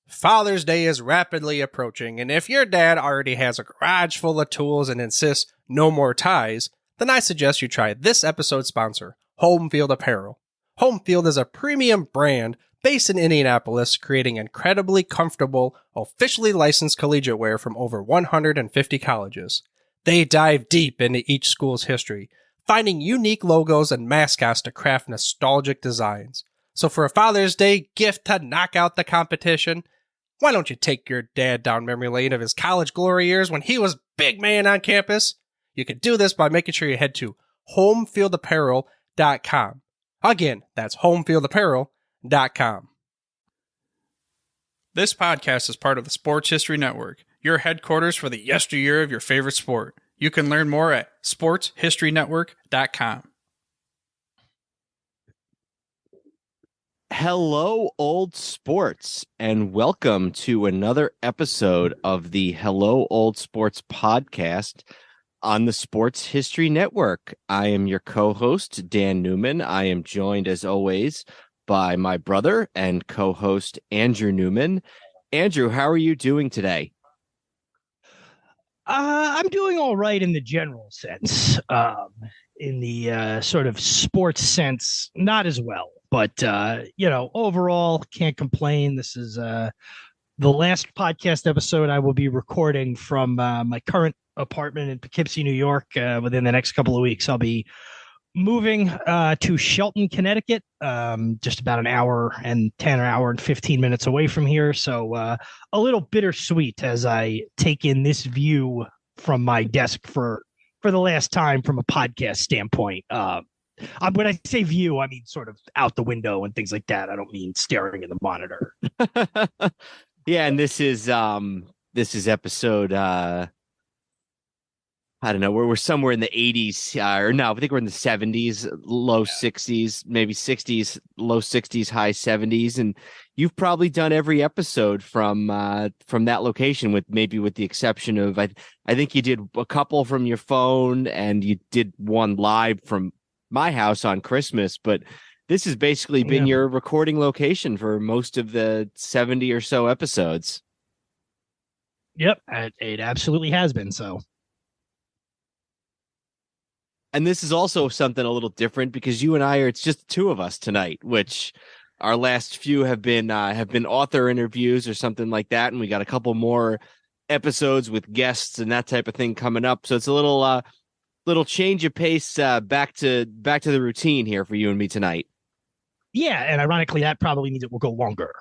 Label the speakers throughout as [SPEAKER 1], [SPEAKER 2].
[SPEAKER 1] Father's Day is rapidly approaching, and if your dad already has a garage full of tools and insists no more ties, then I suggest you try this episode's sponsor, Home Field Apparel. Home Field is a premium brand based in Indianapolis, creating incredibly comfortable, officially licensed collegiate wear from over 150 colleges. They dive deep into each school's history, finding unique logos and mascots to craft nostalgic designs. So for a Father's Day gift to knock out the competition, why don't you take your dad down memory lane of his college glory years when he was big man on campus? You can do this by making sure you head to homefieldapparel.com. Again, that's homefieldapparel.com. This podcast is part of the Sports History Network, your headquarters for the yesteryear of your favorite sport. You can learn more at sportshistorynetwork.com.
[SPEAKER 2] Hello, old sports, and welcome to another episode of the Hello, Old Sports podcast on the Sports History Network. I am your co-host, Dan Newman. I am joined, as always, by my brother and co-host, Andrew Newman. Andrew, how are you doing today?
[SPEAKER 3] I'm doing all right in the general sense. In the sort of sports sense, not as well. But, overall, can't complain. This is the last podcast episode I will be recording from my current apartment in Poughkeepsie, New York, within the next couple of weeks. I'll be moving to Shelton, Connecticut, just about an hour and 15 minutes away from here. So a little bittersweet as I take in this view from my desk for the last time from a podcast standpoint. When I say view, I mean sort of out the window and things like that. I don't mean staring at the monitor.
[SPEAKER 2] Yeah, and this is episode I don't know, we're somewhere in the 80s, or no, I think we're in the 70s, low 60s, maybe 60s, low 60s, high 70s, and you've probably done every episode from that location, with the exception of I think you did a couple from your phone, and you did one live from my house on Christmas, but this has basically been your recording location for most of the 70 or so episodes.
[SPEAKER 3] Yep, it absolutely has been so.
[SPEAKER 2] And this is also something a little different because you and I it's just the two of us tonight, which our last few have been author interviews or something like that, and we got a couple more episodes with guests and that type of thing coming up. So it's a little change of pace, back to the routine here for you and me tonight.
[SPEAKER 3] Yeah, and ironically, that probably means it will go longer.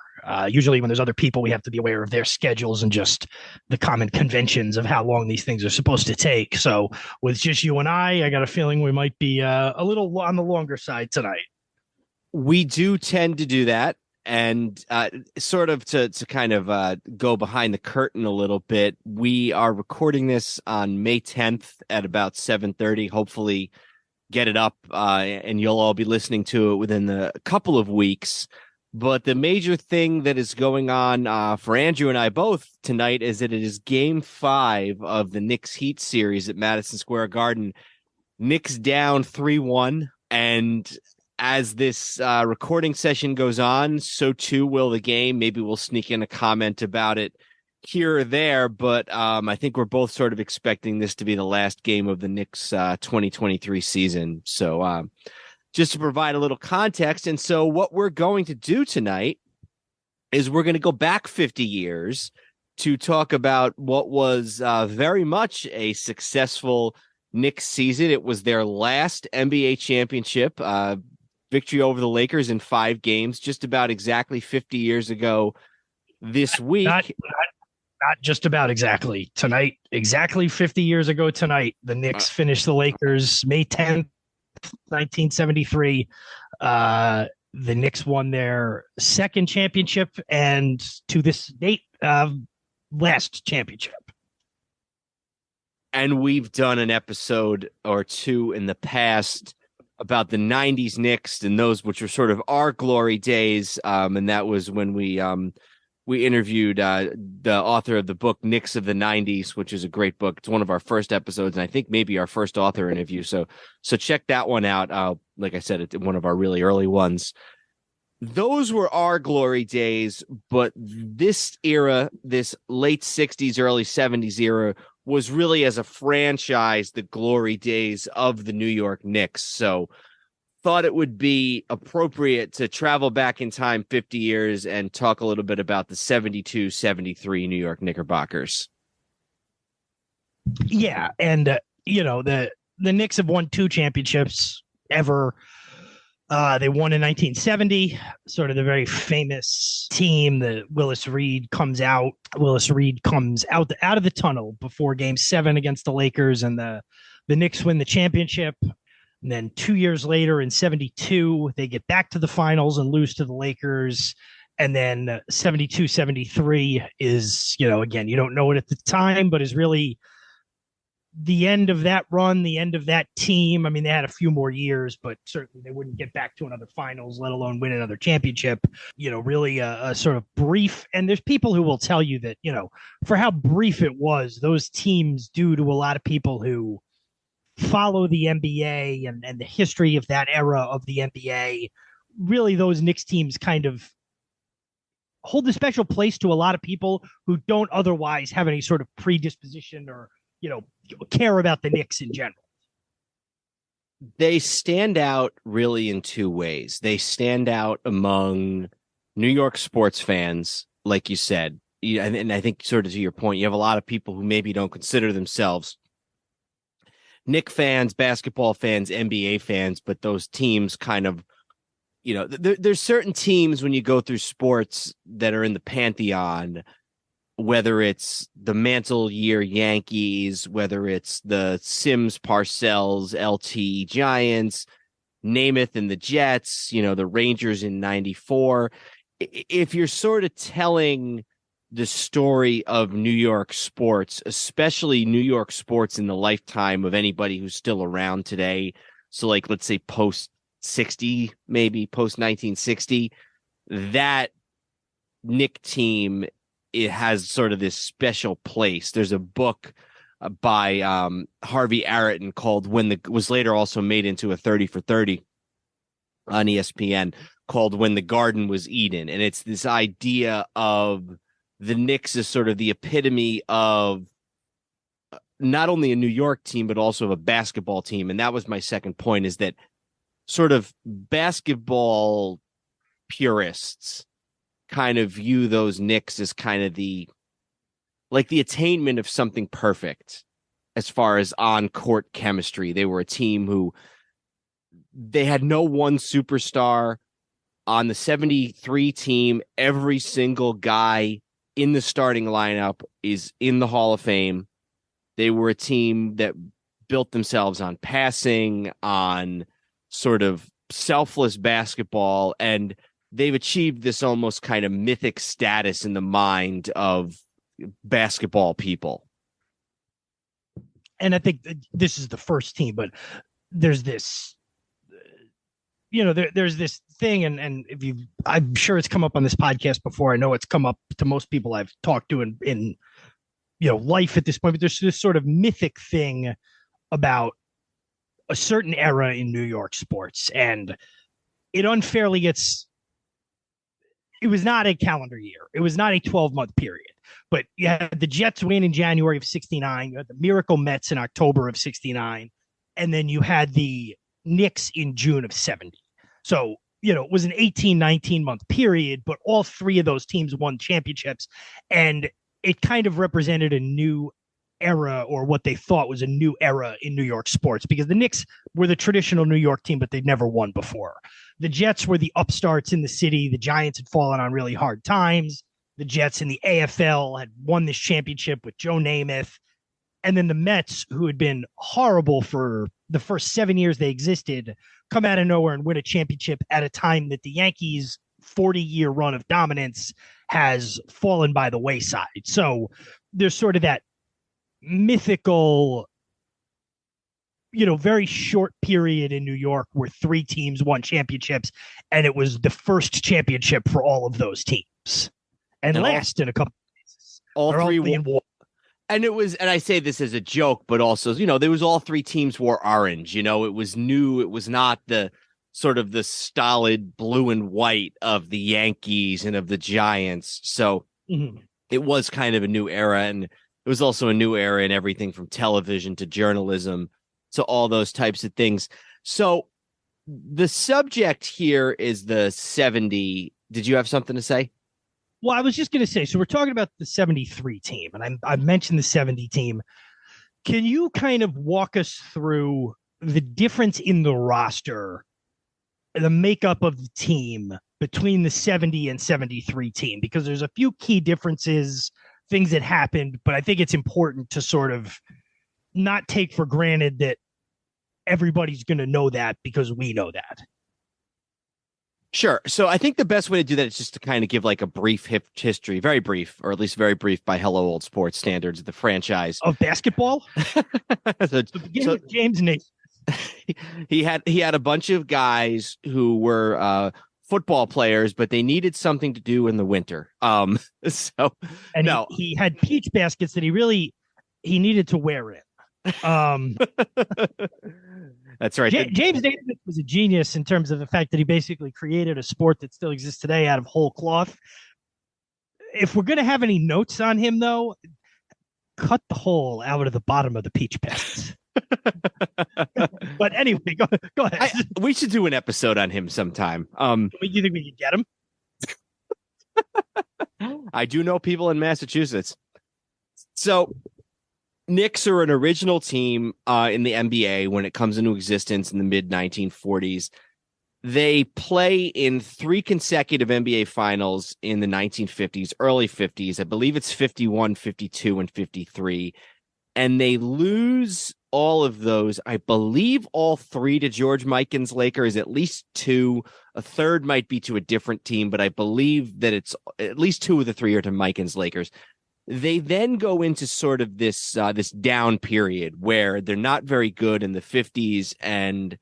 [SPEAKER 3] Usually when there's other people, we have to be aware of their schedules and just the common conventions of how long these things are supposed to take. So with just you and I got a feeling we might be a little on the longer side tonight.
[SPEAKER 2] We do tend to do that. And sort of to kind of go behind the curtain a little bit, we are recording this on May 10th at about 7:30. Hopefully get it up and you'll all be listening to it within a couple of weeks. But the major thing that is going on for Andrew and I both tonight is that it is Game 5 of the Knicks Heat series at Madison Square Garden. Knicks down 3-1, and as this recording session goes on, so too will the game. Maybe we'll sneak in a comment about it here or there, but I think we're both sort of expecting this to be the last game of the Knicks 2023 season. So just to provide a little context. And so what we're going to do tonight is we're going to go back 50 years to talk about what was very much a successful Knicks season. It was their last NBA championship, victory over the Lakers in 5 games, just about exactly 50 years ago this week.
[SPEAKER 3] Not just about exactly. Tonight, exactly 50 years ago tonight, the Knicks finished the Lakers May 10th, 1973. The Knicks won their second championship and, to this date, last championship.
[SPEAKER 2] And we've done an episode or two in the past about the 90s Knicks and those which were sort of our glory days. And that was when we interviewed the author of the book Knicks of the 90s, which is a great book. It's one of our first episodes, and I think maybe our first author interview. So check that one out. Like I said, it's one of our really early ones. those were our glory days, but this era, this late 60s, early 70s era, was really as a franchise the glory days of the New York Knicks. So thought it would be appropriate to travel back in time 50 years and talk a little bit about the 72-73 New York Knickerbockers.
[SPEAKER 3] Yeah, and the Knicks have won 2 championships ever. They won in 1970, sort of the very famous team that Willis Reed comes out out of the tunnel before Game 7 against the Lakers, and the Knicks win the championship. And then 2 years later in 72, they get back to the finals and lose to the Lakers. And then 72-73 is, again, you don't know it at the time, but is really the end of that run, the end of that team. I mean, they had a few more years, but certainly they wouldn't get back to another finals, let alone win another championship. Really a sort of brief. And there's people who will tell you that, for how brief it was, those teams, due to a lot of people who follow the NBA and the history of that era of the NBA, really those Knicks teams kind of hold a special place to a lot of people who don't otherwise have any sort of predisposition or care about the Knicks in general.
[SPEAKER 2] They stand out really in 2 ways. They stand out among New York sports fans, like you said. And I think, sort of to your point, you have a lot of people who maybe don't consider themselves Knicks fans, basketball fans, NBA fans, but those teams kind of, there's certain teams when you go through sports that are in the pantheon, whether it's the Mantle year Yankees, whether it's the Sims Parcells LT Giants, Namath and the Jets, the Rangers in 94. If you're sort of telling the story of New York sports, especially New York sports in the lifetime of anybody who's still around today, so like, let's say post 60, maybe post 1960, that Knick team, it has sort of this special place. There's a book by Harvey Arrington called was later also made into a 30 for 30 on ESPN, called When the Garden Was Eden. And it's this idea of the Knicks as sort of the epitome of not only a New York team, but also of a basketball team. And that was my second point, is that sort of basketball purists kind of view those Knicks as kind of the attainment of something perfect as far as on-court chemistry. They were a team who they had no one superstar. On the 73 team, every single guy in the starting lineup is in the Hall of Fame. They were a team that built themselves on passing, on sort of selfless basketball, and they've achieved this almost kind of mythic status in the mind of basketball people.
[SPEAKER 3] And I think this is the first team, but there's this, there's this thing, and I'm sure it's come up on this podcast before. I know it's come up to most people I've talked to in life at this point, but there's this sort of mythic thing about a certain era in New York sports, and it unfairly gets. It was not a calendar year. It was not a 12-month period. But you had the Jets win in January of 69. You had the Miracle Mets in October of 69. And then you had the Knicks in June of 70. So, it was an 18, 19-month period, but all 3 of those teams won championships. And it kind of represented a new era, or what they thought was a new era in New York sports, because the Knicks were the traditional New York team, but they'd never won before. The Jets were the upstarts in the city. The Giants had fallen on really hard times. The Jets in the AFL had won this championship with Joe Namath. And then the Mets, who had been horrible for the first 7 years they existed, come out of nowhere and win a championship at a time that the Yankees' 40-year run of dominance has fallen by the wayside. So there's sort of that mythical, very short period in New York where 3 teams won championships, and it was the first championship for all of those teams, and last in a couple of cases.
[SPEAKER 2] All 3 won. And it was, and I say this as a joke, but also, there was all 3 teams wore orange. It was new. It was not the sort of the stolid blue and white of the Yankees and of the Giants. So it was kind of a new era, and it was also a new era in everything from television to journalism to all those types of things. So the subject here is the 70. Did you have something to say?
[SPEAKER 3] Well, I was just going to say, so we're talking about the 73 team, and I mentioned the 70 team. Can you kind of walk us through the difference in the roster, the makeup of the team between the 70 and 73 team? Because there's a few key differences, things that happened, but I think it's important to sort of not take for granted that everybody's going to know that because we know that.
[SPEAKER 2] Sure. So I think the best way to do that is just to kind of give like a brief history, very brief, or at least very brief by Hello Old Sports standards of the franchise.
[SPEAKER 3] Of basketball?
[SPEAKER 2] So
[SPEAKER 3] James Naismith.
[SPEAKER 2] He had a bunch of guys who were football players, but they needed something to do in the winter.
[SPEAKER 3] He had peach baskets that he needed to wear in.
[SPEAKER 2] That's right.
[SPEAKER 3] James Naismith was a genius in terms of the fact that he basically created a sport that still exists today out of whole cloth. If we're going to have any notes on him, though, cut the hole out of the bottom of the peach baskets. But anyway, go ahead.
[SPEAKER 2] We should do an episode on him sometime.
[SPEAKER 3] Do you think we could get him?
[SPEAKER 2] I do know people in Massachusetts. So Knicks are an original team in the NBA when it comes into existence in the mid-1940s. They play in 3 consecutive NBA finals in the 1950s, early 50s. I believe it's 51, 52, and 53. And they lose all of those. I believe all 3 to George Mikan's Lakers, at least 2. A third might be to a different team, but I believe that it's at least 2 of the 3 are to Mikan's Lakers. They then go into sort of this down period where they're not very good in the 50s and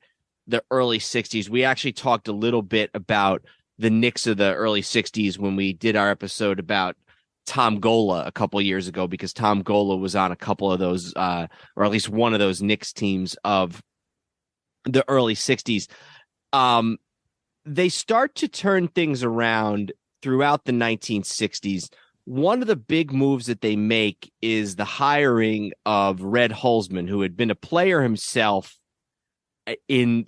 [SPEAKER 2] the early 60s. We actually talked a little bit about the Knicks of the early 60s when we did our episode about Tom Gola a couple years ago, because Tom Gola was on a couple of those, or at least one of those Knicks teams of the early 60s. They start to turn things around throughout the 1960s. One of the big moves that they make is the hiring of Red Holzman, who had been a player himself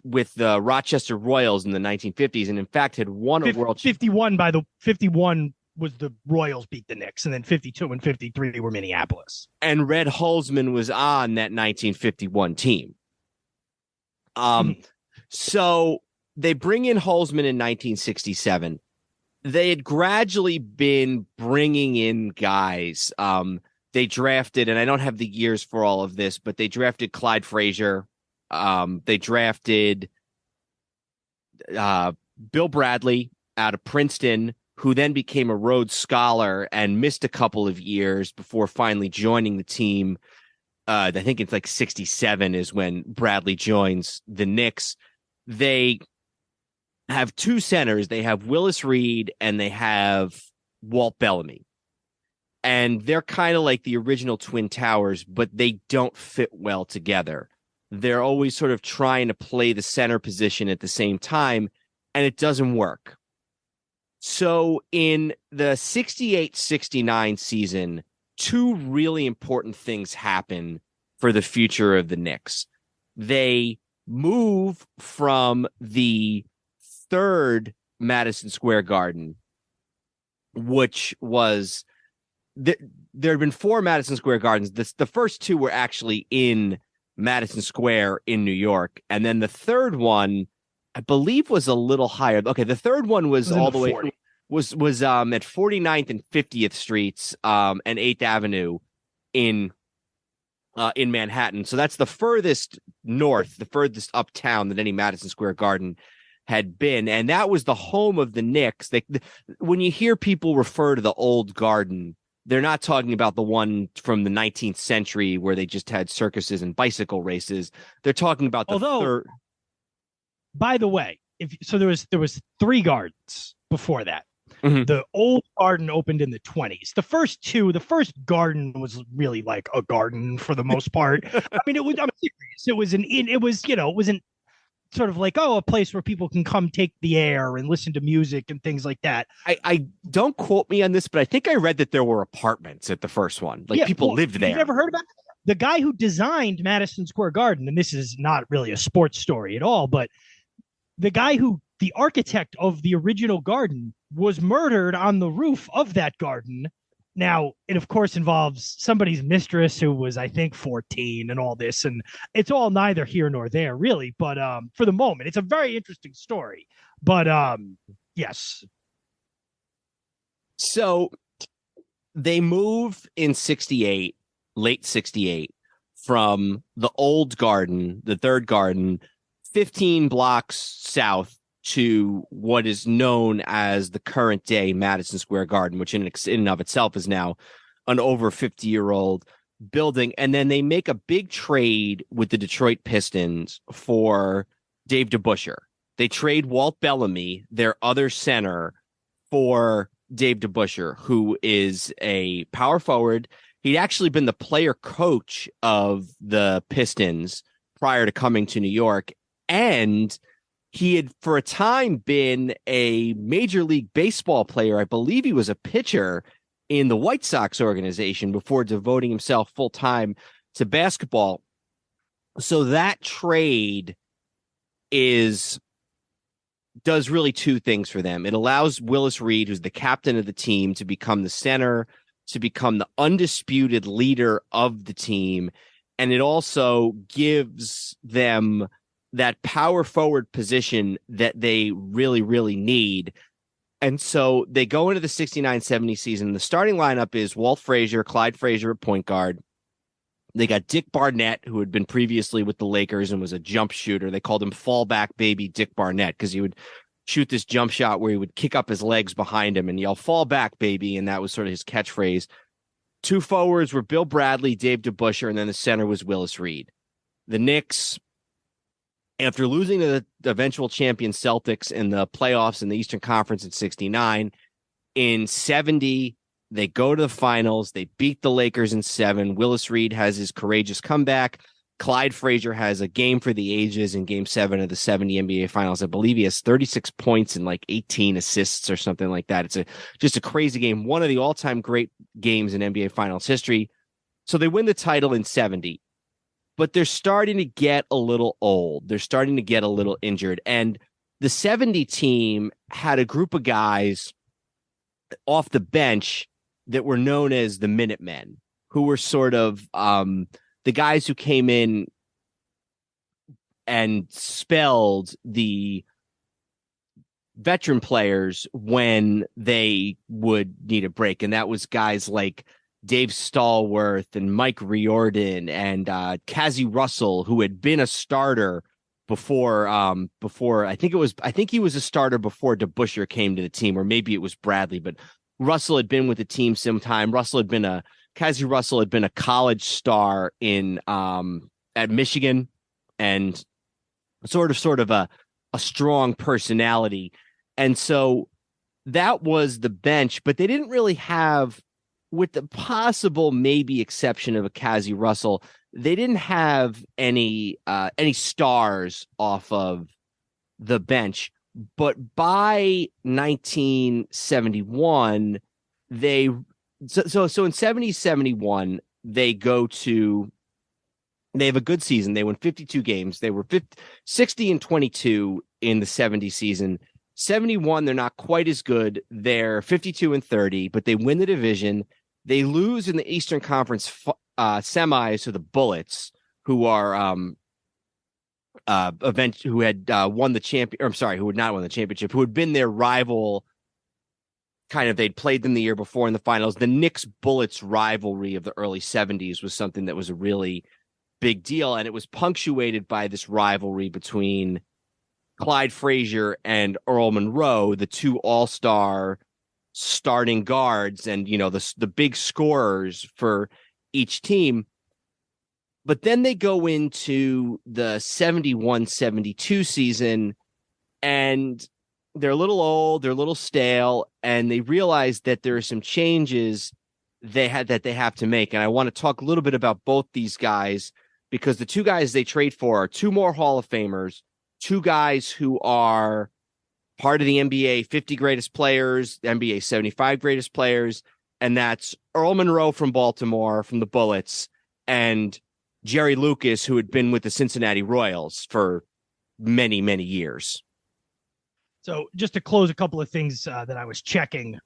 [SPEAKER 2] with the Rochester Royals in the 1950s, and in fact had won a world
[SPEAKER 3] 51 was the Royals beat the Knicks, and then 52 and 53 were Minneapolis.
[SPEAKER 2] And Red Holzman was on that 1951 team. So they bring in Holzman in 1967. They had gradually been bringing in guys. They drafted, and I don't have the years for all of this, but they drafted Clyde Frazier. They drafted Bill Bradley out of Princeton, who then became a Rhodes Scholar and missed a couple of years before finally joining the team. I think it's like 67 is when Bradley joins the Knicks. They have 2 centers. They have Willis Reed and they have Walt Bellamy. And they're kind of like the original Twin Towers, but they don't fit well together. They're always sort of trying to play the center position at the same time, and it doesn't work. So in the 68-69 season, 2 really important things happen for the future of the Knicks. They move from the 3rd Madison Square Garden, which was there had been 4 Madison Square Gardens. The first 2 were actually in Madison Square in New York, and then the 3rd one, I believe, was a little higher. Okay, the 3rd one was all the way was at 49th and 50th Streets and 8th Avenue in Manhattan. So that's the furthest north, the furthest uptown that any Madison Square Garden had been, and that was the home of the Knicks. When you hear people refer to the old Garden, they're not talking about the one from the 19th century where they just had circuses and bicycle races. They're talking about the third.
[SPEAKER 3] By the way, there was 3 gardens before that.
[SPEAKER 2] Mm-hmm.
[SPEAKER 3] The old garden opened in the 20s. The first garden was really like a garden for the most part. I mean, I'm serious. It was sort of like, oh, a place where people can come take the air and listen to music and things like that.
[SPEAKER 2] I don't quote me on this, but I think I read that there were apartments at the first one. Like people lived there.
[SPEAKER 3] You've never heard about it? The guy who designed Madison Square Garden, and this is not really a sports story at all, but the architect of the original garden was murdered on the roof of that garden. Now, it of course involves somebody's mistress who was, I think, 14 and all this, and it's all neither here nor there, really. But for the moment, it's a very interesting story. But yes.
[SPEAKER 2] So they move in 68, late 68, from the old garden, the third garden, 15 blocks south to what is known as the current day Madison Square Garden, which in and of itself is now an over 50-year-old building. And then they make a big trade with the Detroit Pistons for Dave DeBusschere. They trade Walt Bellamy, their other center, for Dave DeBusschere, who is a power forward. He'd actually been the player coach of the Pistons prior to coming to New York. And he had for a time been a Major League Baseball player. I believe he was a pitcher in the White Sox organization before devoting himself full time to basketball. So that trade does really two things for them. It allows Willis Reed, who's the captain of the team, to become the center, to become the undisputed leader of the team. And it also gives them that power forward position that they really, really need. And so they go into the 69-70 season. The starting lineup is Walt Frazier, Clyde Frazier at point guard. They got Dick Barnett, who had been previously with the Lakers and was a jump shooter. They called him fallback baby Dick Barnett because he would shoot this jump shot where he would kick up his legs behind him and yell, "Fall back, baby." And that was sort of his catchphrase. Two forwards were Bill Bradley, Dave DeBusschere, and then the center was Willis Reed. The Knicks, after losing to the eventual champion Celtics in the playoffs in the Eastern Conference in 69, in 70, they go to the finals. They beat the Lakers in 7. Willis Reed has his courageous comeback. Clyde Frazier has a game for the ages in Game 7 of the 70 NBA Finals. I believe he has 36 points and like 18 assists or something like that. It's just a crazy game. One of the all-time great games in NBA Finals history. So they win the title in 70. But they're starting to get a little old. They're starting to get a little injured. And the 70 team had a group of guys off the bench that were known as the Minutemen, who were sort of the guys who came in and spelled the veteran players when they would need a break. And that was guys like Dave Stallworth and Mike Riordan and Cazzie Russell, who had been a starter before I think he was a starter before DeBusschere came to the team, or maybe it was Bradley, but Russell had been with the team some time. Cazzie Russell had been a college star at Michigan and sort of a strong personality. And so that was the bench, but they didn't really have, with the possible maybe exception of a Cazzie Russell, they didn't have any stars off of the bench. But by 1971, so in 70-71, they have a good season. They won 52 games. They were 60-22 in the 70 season. 71, they're not quite as good. They're 52-30, but they win the division. They lose in the Eastern Conference semis to the Bullets, who are who had won the champion. I'm sorry, who had not won the championship, who had been their rival. Kind of, they'd played them the year before in the finals. The Knicks Bullets rivalry of the early 70s was something that was a really big deal, and it was punctuated by this rivalry between Clyde Frazier and Earl Monroe, the two all-star starting guards and, the big scorers for each team. But then they go into the 71-72 season, and they're a little old, they're a little stale, and they realize that there are some changes they have to make. And I want to talk a little bit about both these guys, because the two guys they trade for are two more Hall of Famers. two guys who are part of the NBA 50 greatest players, the NBA 75 greatest players, and that's Earl Monroe from Baltimore, from the Bullets, and Jerry Lucas, who had been with the Cincinnati Royals for many, many years.
[SPEAKER 3] So just to close a couple of things that I was checking,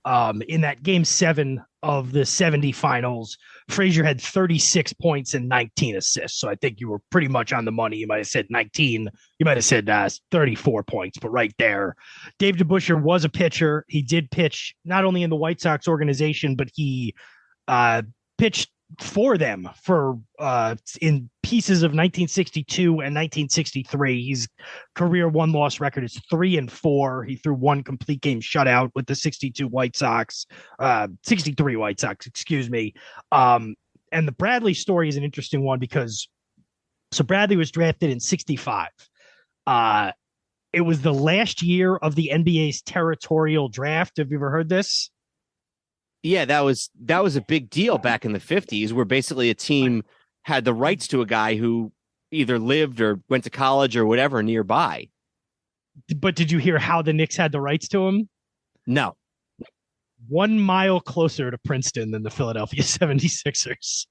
[SPEAKER 3] in that game 7 of the 70 finals, Frazier had 36 points and 19 assists. So I think you were pretty much on the money. You might have said 19. You might have said 34 points, but right there. Dave DeBusschere was a pitcher. He did pitch not only in the White Sox organization, but he pitched for them for in pieces of 1962 and 1963. His career one-loss record is 3-4. He threw one complete game shutout with the 63 White Sox, excuse me. And the Bradley story is an interesting one because so Bradley was drafted in 65. It was the last year of the NBA's territorial draft. Have you ever heard this?
[SPEAKER 2] Yeah, that was a big deal back in the 50s, where basically a team had the rights to a guy who either lived or went to college or whatever nearby.
[SPEAKER 3] But did you hear how the Knicks had the rights to him?
[SPEAKER 2] No.
[SPEAKER 3] 1 mile closer to Princeton than the Philadelphia 76ers.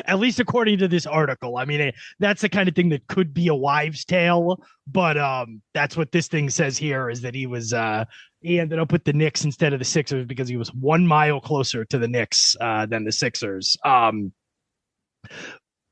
[SPEAKER 3] At least according to this article. I mean, that's the kind of thing that could be a wives' tale, but that's what this thing says here, is that he ended up with the Knicks instead of the Sixers because he was 1 mile closer to the Knicks than the Sixers.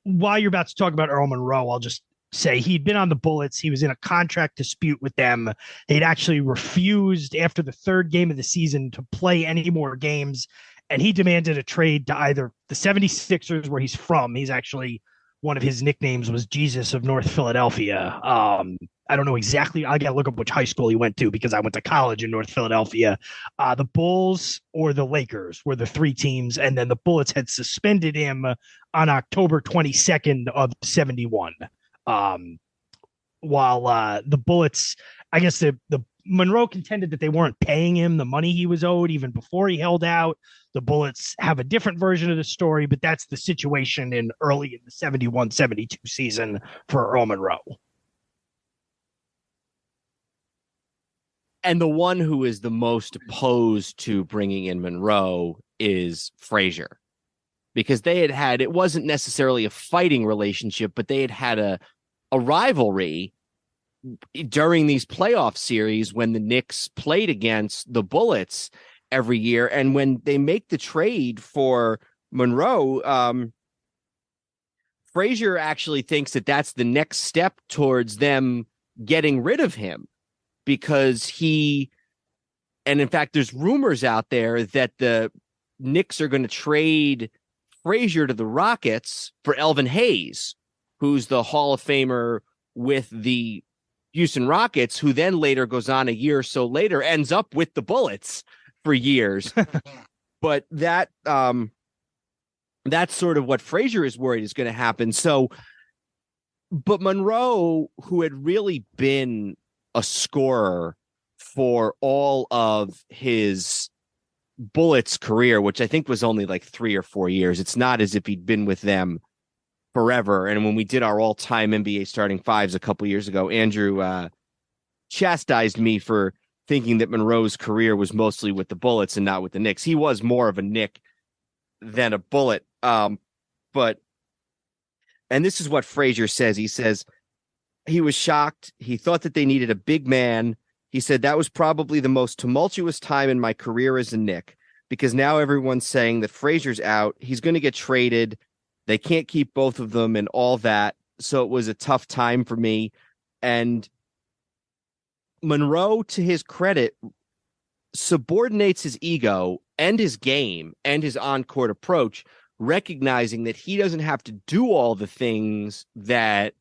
[SPEAKER 3] While you're about to talk about Earl Monroe, I'll just say he'd been on the Bullets. He was in a contract dispute with them. They'd actually refused after the third game of the season to play any more games. And he demanded a trade to either the 76ers, where he's from. He's actually, one of his nicknames was Jesus of North Philadelphia. I don't know exactly. I got to look up which high school he went to because I went to college in North Philadelphia. The Bulls or the Lakers were the three teams. And then the Bullets had suspended him on October 22nd of 71. While the Bullets, I guess the Monroe contended that they weren't paying him the money he was owed even before he held out. The Bullets have a different version of the story, but that's the situation early in the 71-72 season for Earl Monroe.
[SPEAKER 2] And the one who is the most opposed to bringing in Monroe is Frazier, because they had it wasn't necessarily a fighting relationship, but they had a rivalry during these playoff series when the Knicks played against the Bullets every year. And when they make the trade for Monroe, Frazier actually thinks that that's the next step towards them getting rid of him, because and in fact, there's rumors out there that the Knicks are going to trade Frazier to the Rockets for Elvin Hayes, who's the Hall of Famer with the Houston Rockets, who then later goes on a year or so later, ends up with the Bullets for years. But that's sort of what Frazier is worried is going to happen. So, but Monroe, who had really been a scorer for all of his Bullets career, which I think was only like 3 or 4 years. It's not as if he'd been with them forever. And when we did our all-time NBA starting fives a couple years ago, Andrew chastised me for thinking that Monroe's career was mostly with the Bullets and not with the Knicks. He was more of a Knick than a Bullet. And this is what Frazier says. He says he was shocked. He thought that they needed a big man. He said that was probably the most tumultuous time in my career as a Knick, because now everyone's saying that Frazier's out. He's going to get traded. They can't keep both of them and all that. So it was a tough time for me. And Monroe, to his credit, subordinates his ego and his game and his on-court approach, recognizing that he doesn't have to do all the things that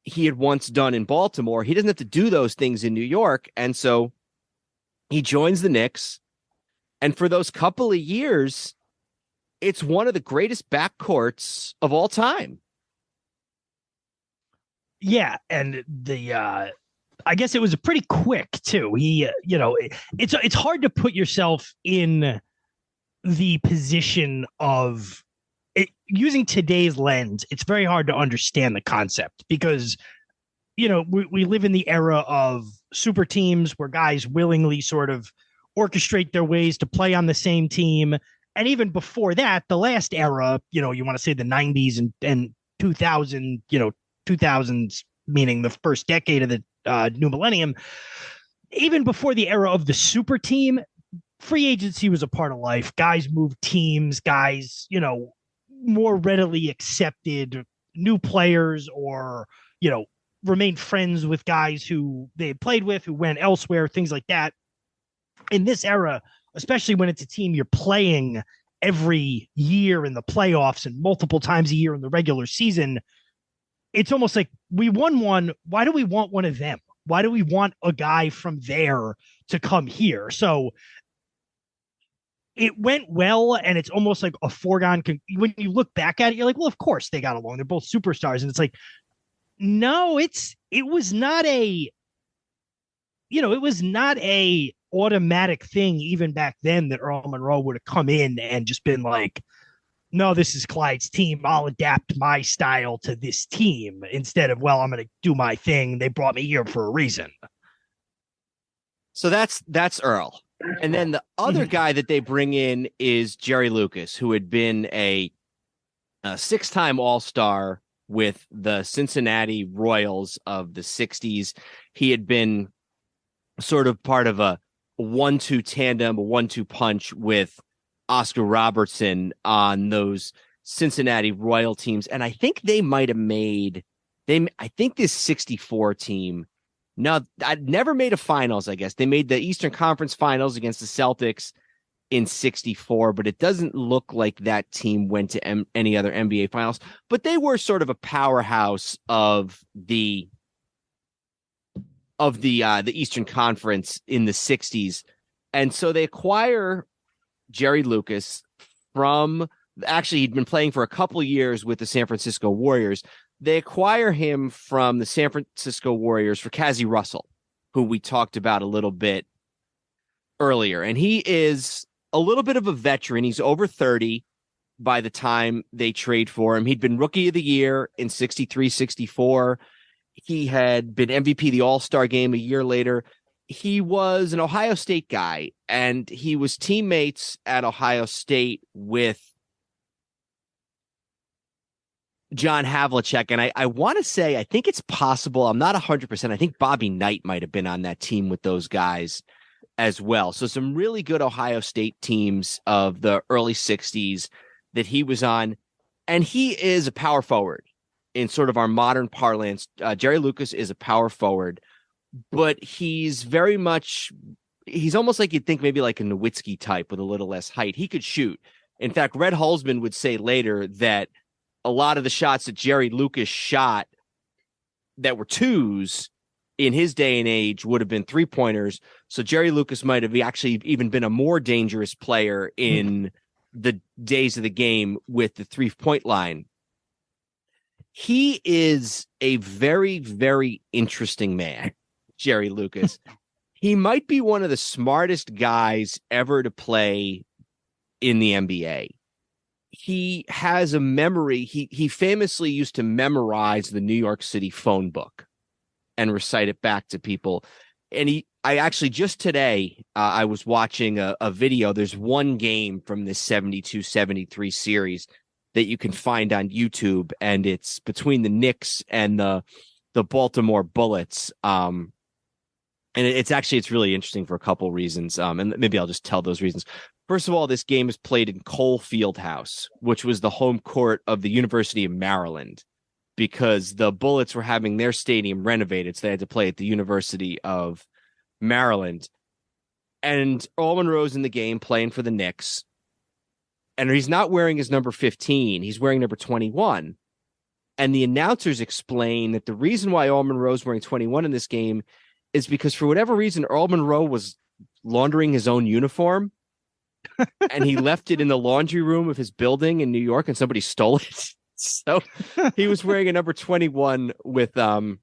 [SPEAKER 2] he had once done in Baltimore. He doesn't have to do those things in New York. And so he joins the Knicks. And for those couple of years, it's one of the greatest backcourts of all time.
[SPEAKER 3] Yeah. And I guess it was pretty quick too. He, it's hard to put yourself in the position of it, using today's lens. It's very hard to understand the concept because we live in the era of super teams where guys willingly sort of orchestrate their ways to play on the same team. And even before that, the last era, you want to say the 90s and 2000, 2000s, meaning the first decade of the new millennium, even before the era of the super team, free agency was a part of life. Guys moved teams, guys, more readily accepted new players or, remained friends with guys who they had played with, who went elsewhere, things like that. In this era, especially when it's a team you're playing every year in the playoffs and multiple times a year in the regular season, it's almost like we won one. Why do we want one of them? Why do we want a guy from there to come here? So it went well, and it's almost like a foregone. When you look back at it, you're like, well, of course they got along. They're both superstars. And it's like, no, it was not a automatic thing even back then that Earl Monroe would have come in and just been like, no, this is Clyde's team. I'll adapt my style to this team instead of, well, I'm going to do my thing. They brought me here for a reason.
[SPEAKER 2] So that's Earl. And then the other guy that they bring in is Jerry Lucas, who had been a 6-time All-Star with the Cincinnati Royals of the 60s. He had been sort of part of a 1-2 tandem, a 1-2 punch with Oscar Robertson on those Cincinnati Royal teams. And I think they might have I think this 64 team, no, I'd never made a finals, I guess. They made the Eastern Conference Finals against the Celtics in 64, but it doesn't look like that team went to any other NBA finals. But they were sort of a powerhouse of the Eastern Conference in the 60s. And so they acquire Jerry Lucas he'd been playing for a couple of years with the San Francisco Warriors. They acquire him from the San Francisco Warriors for Cazzie Russell, who we talked about a little bit earlier. And he is a little bit of a veteran. He's over 30 by the time they trade for him. He'd been Rookie of the Year in 63, 64. He had been MVP of the All-Star game a year later. He was an Ohio State guy, and he was teammates at Ohio State with John Havlicek. And I want to say, I think it's possible, I'm not 100%, I think Bobby Knight might have been on that team with those guys as well. So some really good Ohio State teams of the early 60s that he was on. And he is a power forward in sort of our modern parlance. Jerry Lucas is a power forward, but he's almost like you'd think maybe like a Nowitzki type with a little less height. He could shoot. In fact, Red Holzman would say later that a lot of the shots that Jerry Lucas shot that were twos in his day and age would have been 3-pointers. So Jerry Lucas might have actually even been a more dangerous player in the days of the game with the 3-point line. He is a very, very interesting man, Jerry Lucas. He might be one of the smartest guys ever to play in the NBA. He has a memory. He famously used to memorize the New York City phone book and recite it back to people. And I actually just today, I was watching a video. There's one game from this 72-73 series that you can find on YouTube, and it's between the Knicks and the Baltimore Bullets. And it's really interesting for a couple reasons. And maybe I'll just tell those reasons. First of all, this game is played in Cole Fieldhouse, which was the home court of the University of Maryland, because the Bullets were having their stadium renovated, so they had to play at the University of Maryland. And Earl Monroe's in the game playing for the Knicks, and he's not wearing his number 15. He's wearing number 21. And the announcers explain that the reason why Earl Monroe's wearing 21 in this game is because for whatever reason, Earl Monroe was laundering his own uniform, and he left it in the laundry room of his building in New York, and somebody stole it. So he was wearing a number 21 with no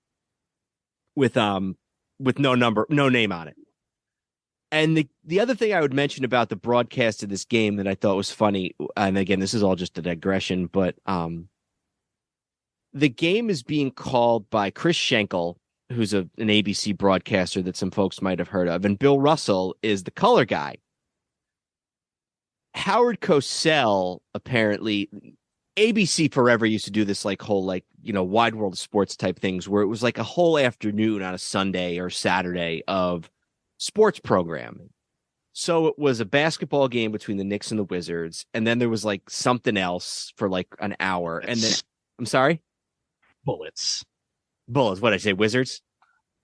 [SPEAKER 2] name on it. And the other thing I would mention about the broadcast of this game that I thought was funny, and again, this is all just a digression, but the game is being called by Chris Schenkel, who's an ABC broadcaster that some folks might have heard of, and Bill Russell is the color guy. Howard Cosell, apparently, ABC forever used to do this like whole wide world of sports type things where it was like a whole afternoon on a Sunday or Saturday of sports programming. So it was a basketball game between the Knicks and the Wizards, and then there was like something else for like an hour, and then I'm sorry,
[SPEAKER 3] Bullets.
[SPEAKER 2] What did I say? Wizards.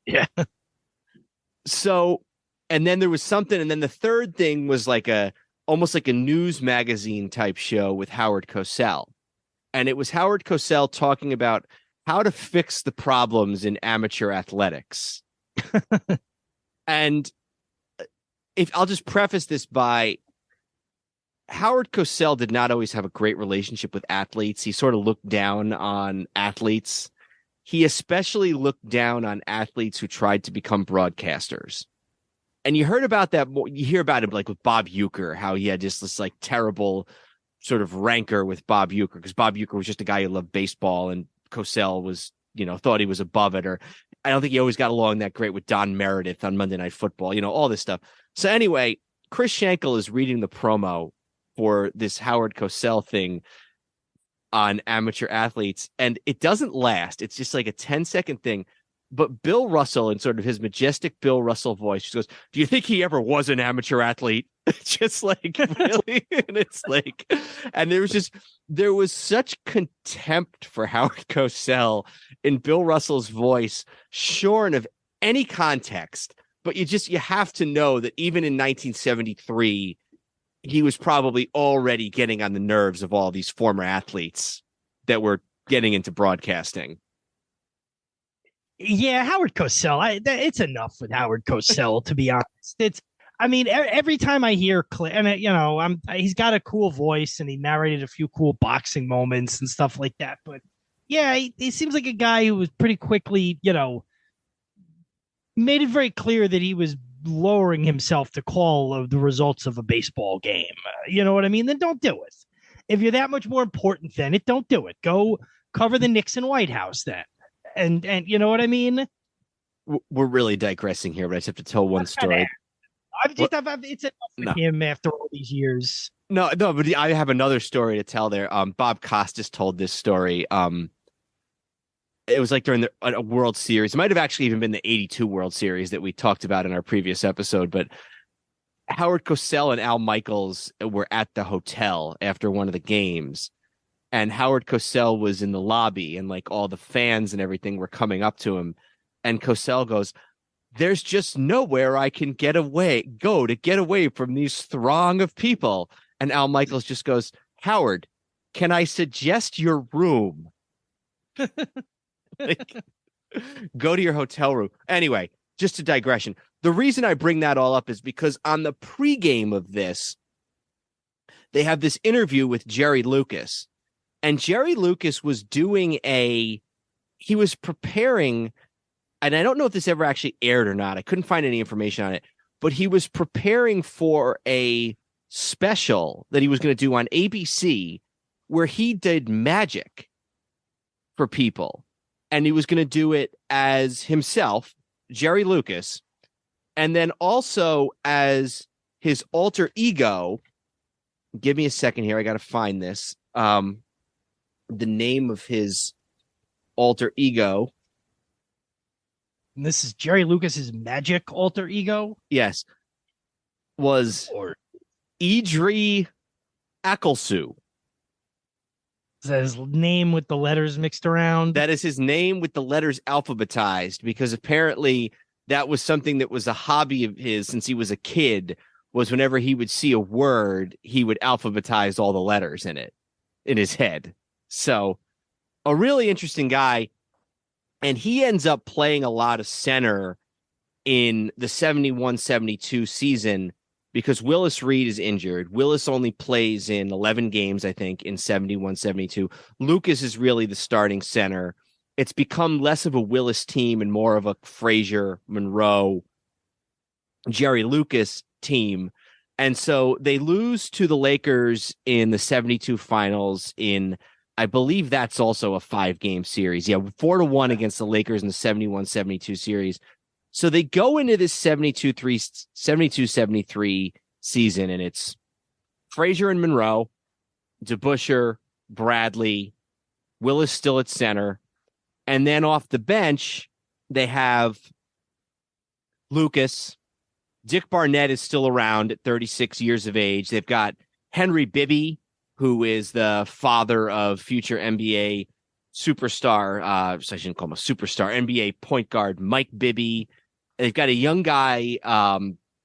[SPEAKER 3] Yeah.
[SPEAKER 2] So, and then there was something, and then the third thing was like almost like a news magazine type show with Howard Cosell. And it was Howard Cosell talking about how to fix the problems in amateur athletics. And if I'll just preface this by Howard Cosell did not always have a great relationship with athletes. He sort of looked down on athletes. He especially looked down on athletes who tried to become broadcasters. And you heard about that. You hear about it like with Bob Uecker, how he had just this like terrible sort of rancor with Bob Uecker because Bob Uecker was just a guy who loved baseball and Cosell was, thought he was above it. Or I don't think he always got along that great with Don Meredith on Monday Night Football, all this stuff. So anyway, Chris Schenkel is reading the promo for this Howard Cosell thing on amateur athletes, and it doesn't last. It's just like a 10-second thing. But Bill Russell, in sort of his majestic Bill Russell voice, just goes, "Do you think he ever was an amateur athlete?" Just like, really? And it's like, and there was such contempt for Howard Cosell in Bill Russell's voice, shorn of any context. But you have to know that even in 1973, he was probably already getting on the nerves of all these former athletes that were getting into broadcasting.
[SPEAKER 3] Yeah, Howard Cosell. It's enough with Howard Cosell, to be honest. Every time I hear he's got a cool voice and he narrated a few cool boxing moments and stuff like that. But yeah, he seems like a guy who was pretty quickly, made it very clear that he was lowering himself to call of the results of a baseball game. You know what I mean? Then don't do it. If you're that much more important than it, don't do it. Go cover the Knicks and White House then. And you know what I mean?
[SPEAKER 2] We're really digressing here, but I just have to tell one story.
[SPEAKER 3] It's enough for him after all these years.
[SPEAKER 2] No, but I have another story to tell there. Bob Costas told this story. It was like during a World Series. It might have actually even been the 82 World Series that we talked about in our previous episode. But Howard Cosell and Al Michaels were at the hotel after one of the games. And Howard Cosell was in the lobby and like all the fans and everything were coming up to him. And Cosell goes, "There's just nowhere I can get away from these throng of people." And Al Michaels just goes, "Howard, can I suggest your room?" Like, go to your hotel room. Anyway, just a digression. The reason I bring that all up is because on the pregame of this, they have this interview with Jerry Lucas. And Jerry Lucas was he was preparing, and I don't know if this ever actually aired or not. I couldn't find any information on it, but he was preparing for a special that he was going to do on ABC where he did magic for people. And he was going to do it as himself, Jerry Lucas, and then also as his alter ego. Give me a second here. I got to find this. The name of his alter ego.
[SPEAKER 3] And this is Jerry Lucas's magic alter ego?
[SPEAKER 2] Yes. Was Idri Akelsu.
[SPEAKER 3] Is that his name with the letters mixed around?
[SPEAKER 2] That is his name with the letters alphabetized, because apparently that was something that was a hobby of his since he was a kid, was whenever he would see a word, he would alphabetize all the letters in it, in his head. So a really interesting guy. And he ends up playing a lot of center in the 71-72 season because Willis Reed is injured. Willis only plays in 11 games, I think, in 71-72. Lucas is really the starting center. It's become less of a Willis team and more of a Frazier, Monroe, Jerry Lucas team. And so they lose to the Lakers in the 72 finals in I believe that's also a 5-game series. Yeah, 4-1 against the Lakers in the 71-72 series. So they go into this 72-73 season, and it's Frazier and Monroe, DeBusschere, Bradley, Willis still at center. And then off the bench, they have Lucas. Dick Barnett is still around at 36 years of age. They've got Henry Bibby, who is the father of future NBA superstar, so I shouldn't call him a superstar, NBA point guard Mike Bibby. They've got a young guy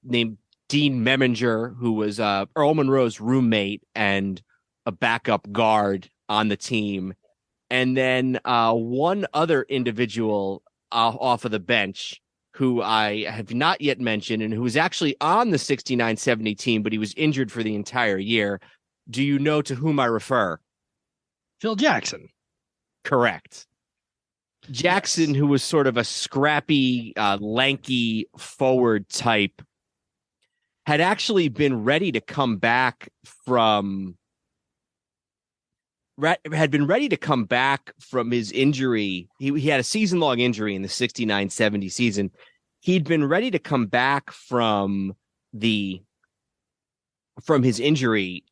[SPEAKER 2] named Dean Meminger, who was Earl Monroe's roommate and a backup guard on the team. And then one other individual off of the bench who I have not yet mentioned and who was actually on the 69-70 team, but he was injured for the entire year. Do you know to whom I refer?
[SPEAKER 3] Phil Jackson.
[SPEAKER 2] Correct. Jackson, yes. Who was sort of a scrappy, lanky forward type, had actually been ready to come back from his injury. He had a season-long injury in the 69-70 season. He'd been ready to come back from his injury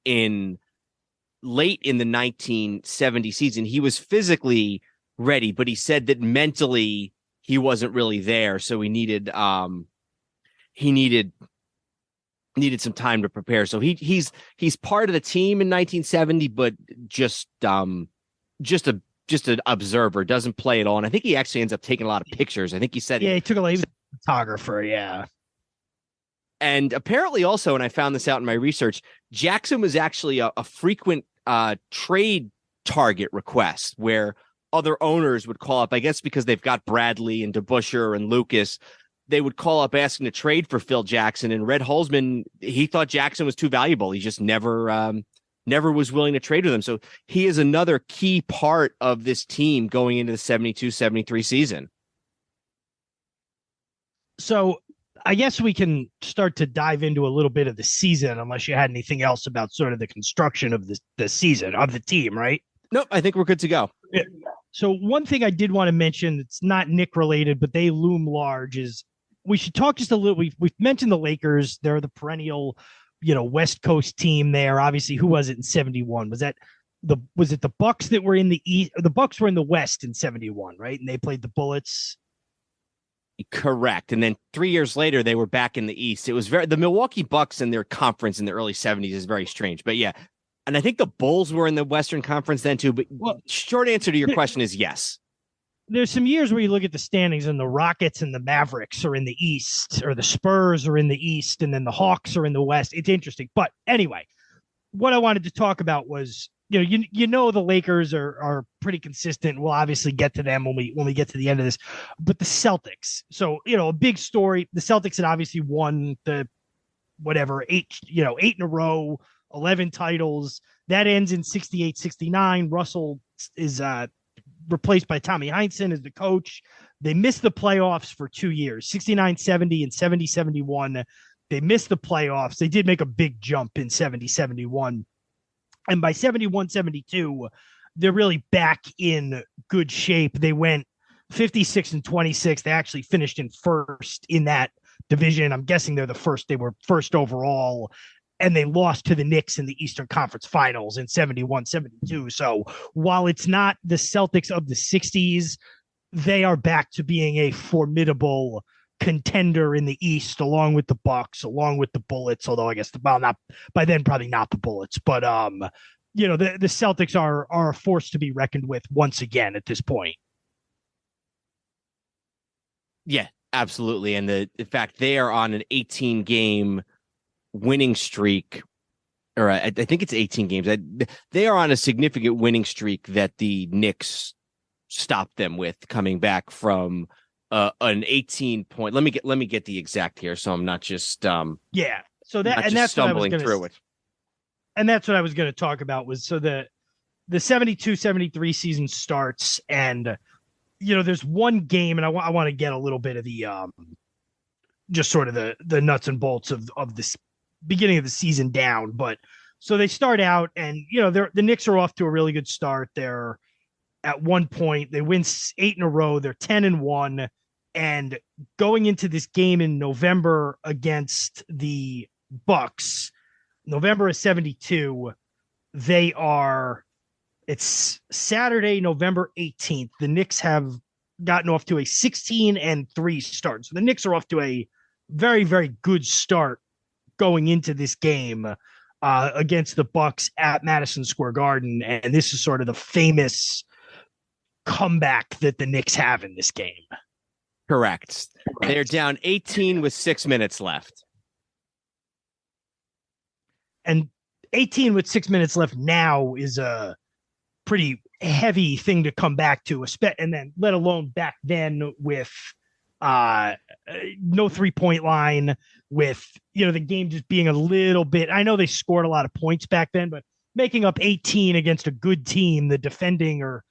[SPEAKER 2] late in the 1970 season. He was physically ready, but he said that mentally he wasn't really there. So he needed some time to prepare. So he's part of the team in 1970, but just an observer, doesn't play at all. And I think he actually ends up taking a lot of pictures. I think he said,
[SPEAKER 3] he took a lot of photographer. Yeah.
[SPEAKER 2] And apparently also, and I found this out in my research, Jackson was actually a frequent trade target request where other owners would call up, I guess because they've got Bradley and DeBusschere and Lucas. They would call up asking to trade for Phil Jackson, and Red Holzman, he thought Jackson was too valuable. He just never was willing to trade with him. So he is another key part of this team going into the 72-73 season.
[SPEAKER 3] So I guess we can start to dive into a little bit of the season, unless you had anything else about sort of the construction of the season of the team, right?
[SPEAKER 2] Nope, I think we're good to go.
[SPEAKER 3] Yeah. So one thing I did want to mention, it's not Knick related, but they loom large, is we should talk just a little. We've mentioned the Lakers. They're the perennial, West Coast team there. Obviously, who was it in 71? Was it the Bucks that were in the East? The Bucks were in the West in 71, right? And they played the Bullets.
[SPEAKER 2] Correct. And then 3 years later, they were back in the East. It was the Milwaukee Bucks in their conference in the early 70s is very strange. But yeah. And I think the Bulls were in the Western Conference then too. But short answer to your question is yes.
[SPEAKER 3] There's some years where you look at the standings and the Rockets and the Mavericks are in the East, or the Spurs are in the East, and then the Hawks are in the West. It's interesting. But anyway, what I wanted to talk about was, the Lakers are pretty consistent. We'll obviously get to them when we get to the end of this. But the Celtics, so a big story. The Celtics had obviously won the eight in a row, 11 titles. That ends in 68-69. Russell is replaced by Tommy Heinsohn as the coach. They missed the playoffs for 2 years, 69-70 and 70-71. They missed the playoffs. They did make a big jump in 70-71. And by 71-72, they're really back in good shape. They went 56-26. They actually finished in first in that division. I'm guessing they're the first. They were first overall. And they lost to the Knicks in the Eastern Conference Finals in 71-72. So while it's not the Celtics of the 60s, they are back to being a formidable contender in the East, along with the Bucks, along with the Bullets. Although I guess not by then, probably not the Bullets, but the Celtics are a force to be reckoned with once again at this point.
[SPEAKER 2] Yeah, absolutely. And in fact, they are on an 18-game winning streak, or I think it's 18 games. They are on a significant winning streak that the Knicks stopped them with, coming back from an 18-point. Let me get the exact here, so I'm not just So that's stumbling through it.
[SPEAKER 3] And that's what I was going to talk about. Was so the 72-73 season starts, and there's one game, and I want to get a little bit of the just sort of the nuts and bolts of this beginning of the season down. But So they start out, and the Knicks are off to a really good start. They're at one point they win 8 in a row. They're 10-1, and going into this game in November against the Bucks, November of 72, it's Saturday, November 18th. The Knicks have gotten off to a 16-3 start. So the Knicks are off to a very, very good start going into this game against the Bucks at Madison Square Garden. And this is sort of the famous comeback that the Knicks have in this game.
[SPEAKER 2] Correct. They're down 18 with 6 minutes left.
[SPEAKER 3] And 18 with 6 minutes left now is a pretty heavy thing to come back to, and then let alone back then with no 3-point line, with the game just being a little bit. I know they scored a lot of points back then, but making up 18 against a good team, the defending, or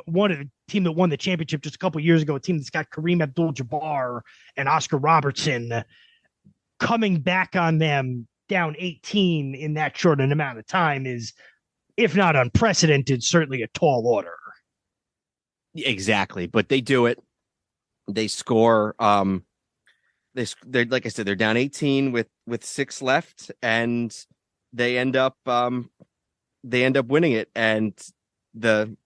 [SPEAKER 3] one of the team that won the championship just a couple of years ago, a team that's got Kareem Abdul-Jabbar and Oscar Robertson, coming back on them down 18 in that short an amount of time is, if not unprecedented, certainly a tall order.
[SPEAKER 2] Exactly, but they do it. They score. They're like I said, they're down 18 with 6 left, and they end up winning it. And I'm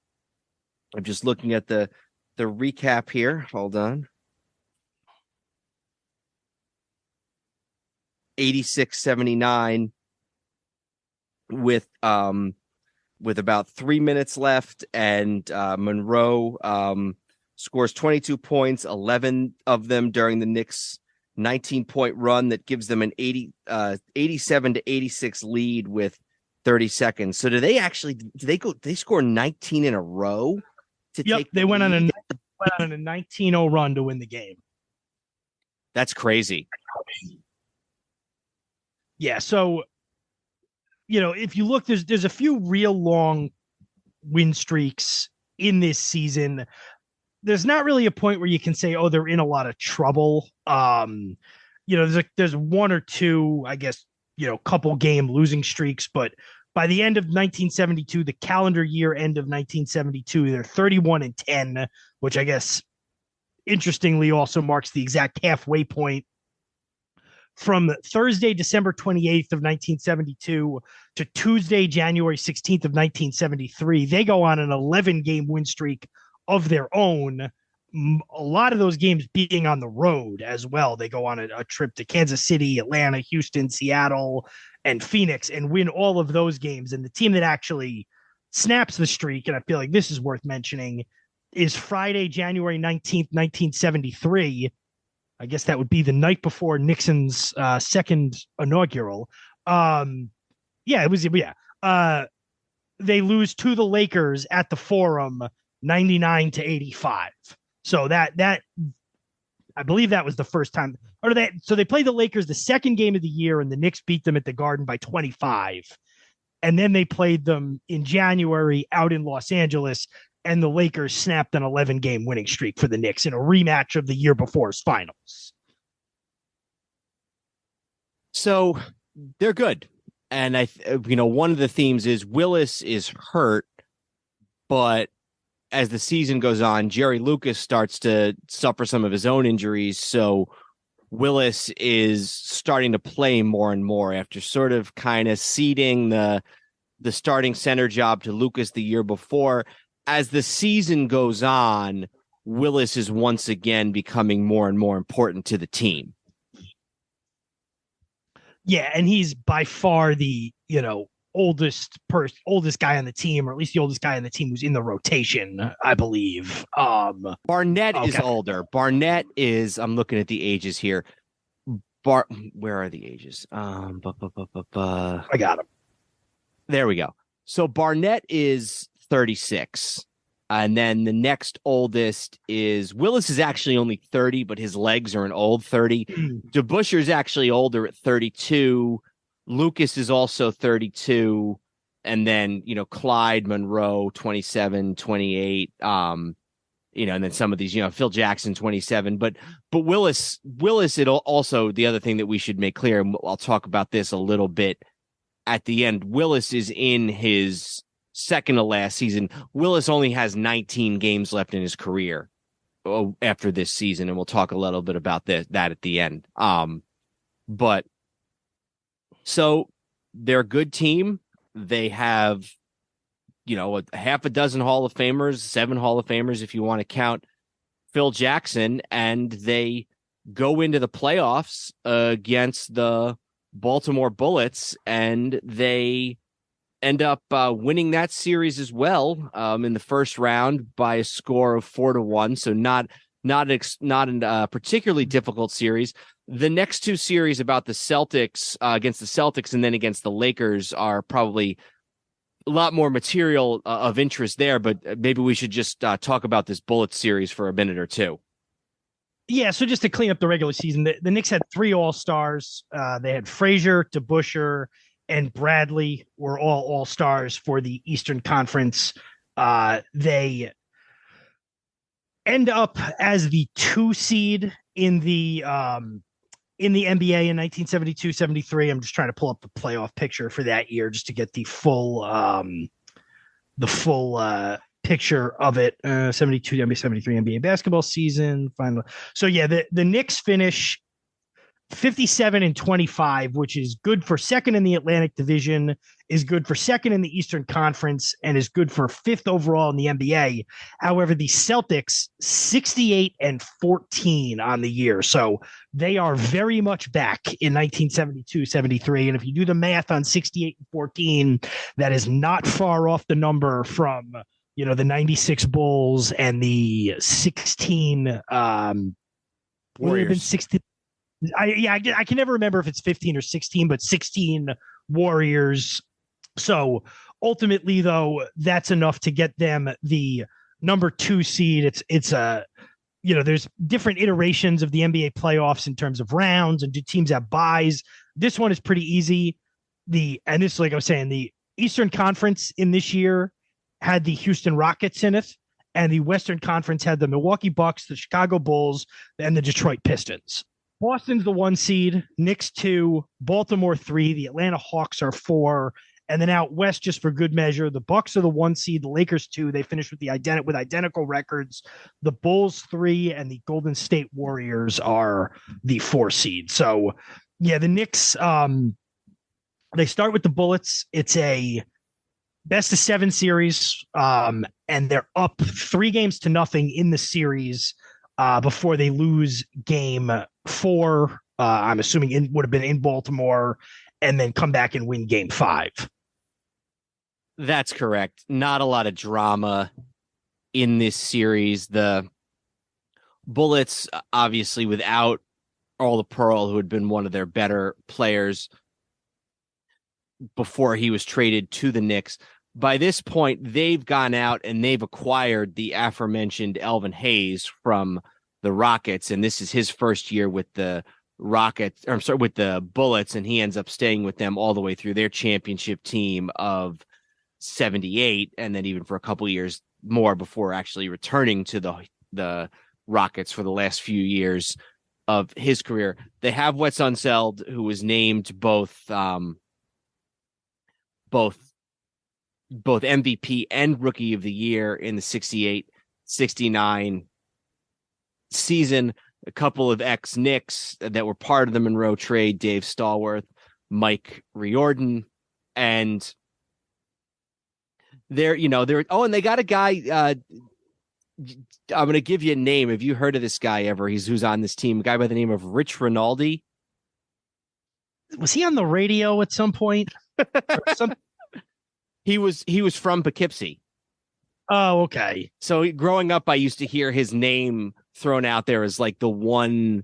[SPEAKER 2] just looking at the recap here. Hold on. 86-79 with about 3 minutes left, and Monroe scores 22 points, 11 of them during the Knicks' 19-point run that gives them an 87-86 lead with 30 seconds. So do they score 19 in a row to take
[SPEAKER 3] they went on a 19-0 run to win the game.
[SPEAKER 2] That's crazy.
[SPEAKER 3] Yeah, so if you look, there's a few real long win streaks in this season. There's not really a point where you can say, oh, they're in a lot of trouble. There's one or two, I guess, couple game losing streaks, but by the end of 1972, the calendar year end of 1972, they're 31-10, which I guess interestingly also marks the exact halfway point from Thursday, December 28th of 1972 to Tuesday, January 16th of 1973. They go on an 11-game win streak of their own. A lot of those games being on the road as well. They go on a trip to Kansas City, Atlanta, Houston, Seattle, and Phoenix, and win all of those games. And the team that actually snaps the streak, and I feel like this is worth mentioning, is Friday, January 19th, 1973. I guess that would be the night before Nixon's second inaugural. They lose to the Lakers at the Forum 99-85. So that I believe that was the first time. So they played the Lakers the second game of the year, and the Knicks beat them at the Garden by 25. And then they played them in January out in Los Angeles, and the Lakers snapped an 11-game winning streak for the Knicks in a rematch of the year before's finals.
[SPEAKER 2] So they're good. And one of the themes is Willis is hurt, but as the season goes on, Jerry Lucas starts to suffer some of his own injuries. So Willis is starting to play more and more after sort of kind of ceding the starting center job to Lucas the year before. As the season goes on, Willis is once again becoming more and more important to the team.
[SPEAKER 3] Yeah, and he's by far the, oldest guy on the team, or at least the oldest guy on the team who's in the rotation, I believe.
[SPEAKER 2] Barnett is older. Barnett is, I'm looking at the ages here. Where are the ages?
[SPEAKER 3] I got him.
[SPEAKER 2] There we go. So Barnett is 36. And then the next oldest is Willis is actually only 30, but his legs are an old 30. DeBusschere is actually older at 32. Lucas is also 32. And then, Clyde, Monroe, 27, 28. And then some of these, Phil Jackson, 27. But Willis, it'll also, the other thing that we should make clear, and I'll talk about this a little bit at the end. Willis is in his second to last season. Willis only has 19 games left in his career after this season, and we'll talk a little bit about that at the end. But so they're a good team. They have, a half a dozen Hall of Famers, 7 Hall of Famers if you want to count Phil Jackson, and they go into the playoffs against the Baltimore Bullets, and they end up winning that series as well in the first round by a score of 4-1. So not a particularly difficult series. The next 2 series about the Celtics against the Celtics and then against the Lakers are probably a lot more material of interest there, but maybe we should just talk about this Bullets series for a minute or two.
[SPEAKER 3] Yeah, so just to clean up the regular season, the Knicks had 3 All-Stars. They had Frazier, DeBusschere, and Bradley were all All-Stars for the Eastern Conference. They end up as the 2 seed in the NBA in 1972-73. I'm just trying to pull up the playoff picture for that year just to get the full picture of it. 72 NBA 73 NBA basketball season final. So yeah, the Knicks finish 57-25, which is good for second in the Atlantic Division, is good for second in the Eastern Conference, and is good for 5th overall in the NBA. However, the Celtics 68-14 on the year. So they are very much back in 1972-73. And if you do the math on 68-14, that is not far off the number from the 96 Bulls and the 16
[SPEAKER 2] Warriors.
[SPEAKER 3] 16. I can never remember if it's 15 or 16, but 16 Warriors. So ultimately, though, that's enough to get them the number 2 seed. It's there's different iterations of the NBA playoffs in terms of rounds, and do teams have buys. This one is pretty easy. And this, like I was saying, the Eastern Conference in this year had the Houston Rockets in it, and the Western Conference had the Milwaukee Bucks, the Chicago Bulls, and the Detroit Pistons. Boston's the 1 seed, Knicks 2, Baltimore 3, the Atlanta Hawks are 4, and then out west, just for good measure, the Bucks are the 1 seed, the Lakers 2. They finished with identical records. The Bulls 3 and the Golden State Warriors are the 4 seed. So, yeah, the Knicks, they start with the Bullets. It's a best of 7 series, and they're up 3-0 in the series before they lose game 4. I'm assuming it would have been in Baltimore, and then come back and win game 5.
[SPEAKER 2] That's correct. Not a lot of drama in this series. The Bullets, obviously, without Earl who had been one of their better players before he was traded to the Knicks. By this point, they've gone out and they've acquired the aforementioned Elvin Hayes from the Rockets, and this is his first year with the with the Bullets, and he ends up staying with them all the way through their championship team of 78, and then even for a couple of years more before actually returning to the Rockets for the last few years of his career. They have Wes Unseld, who was named both MVP and Rookie of the Year in the 68-69 season. A couple of ex-Knicks that were part of the Monroe trade, Dave Stallworth, Mike Riordan, and and they got a guy, I'm going to give you a name. Have you heard of this guy ever? Who's on this team, a guy by the name of Rich Rinaldi.
[SPEAKER 3] Was he on the radio at some point?
[SPEAKER 2] He was from Poughkeepsie.
[SPEAKER 3] Oh, okay.
[SPEAKER 2] So growing up, I used to hear his name thrown out there as like the one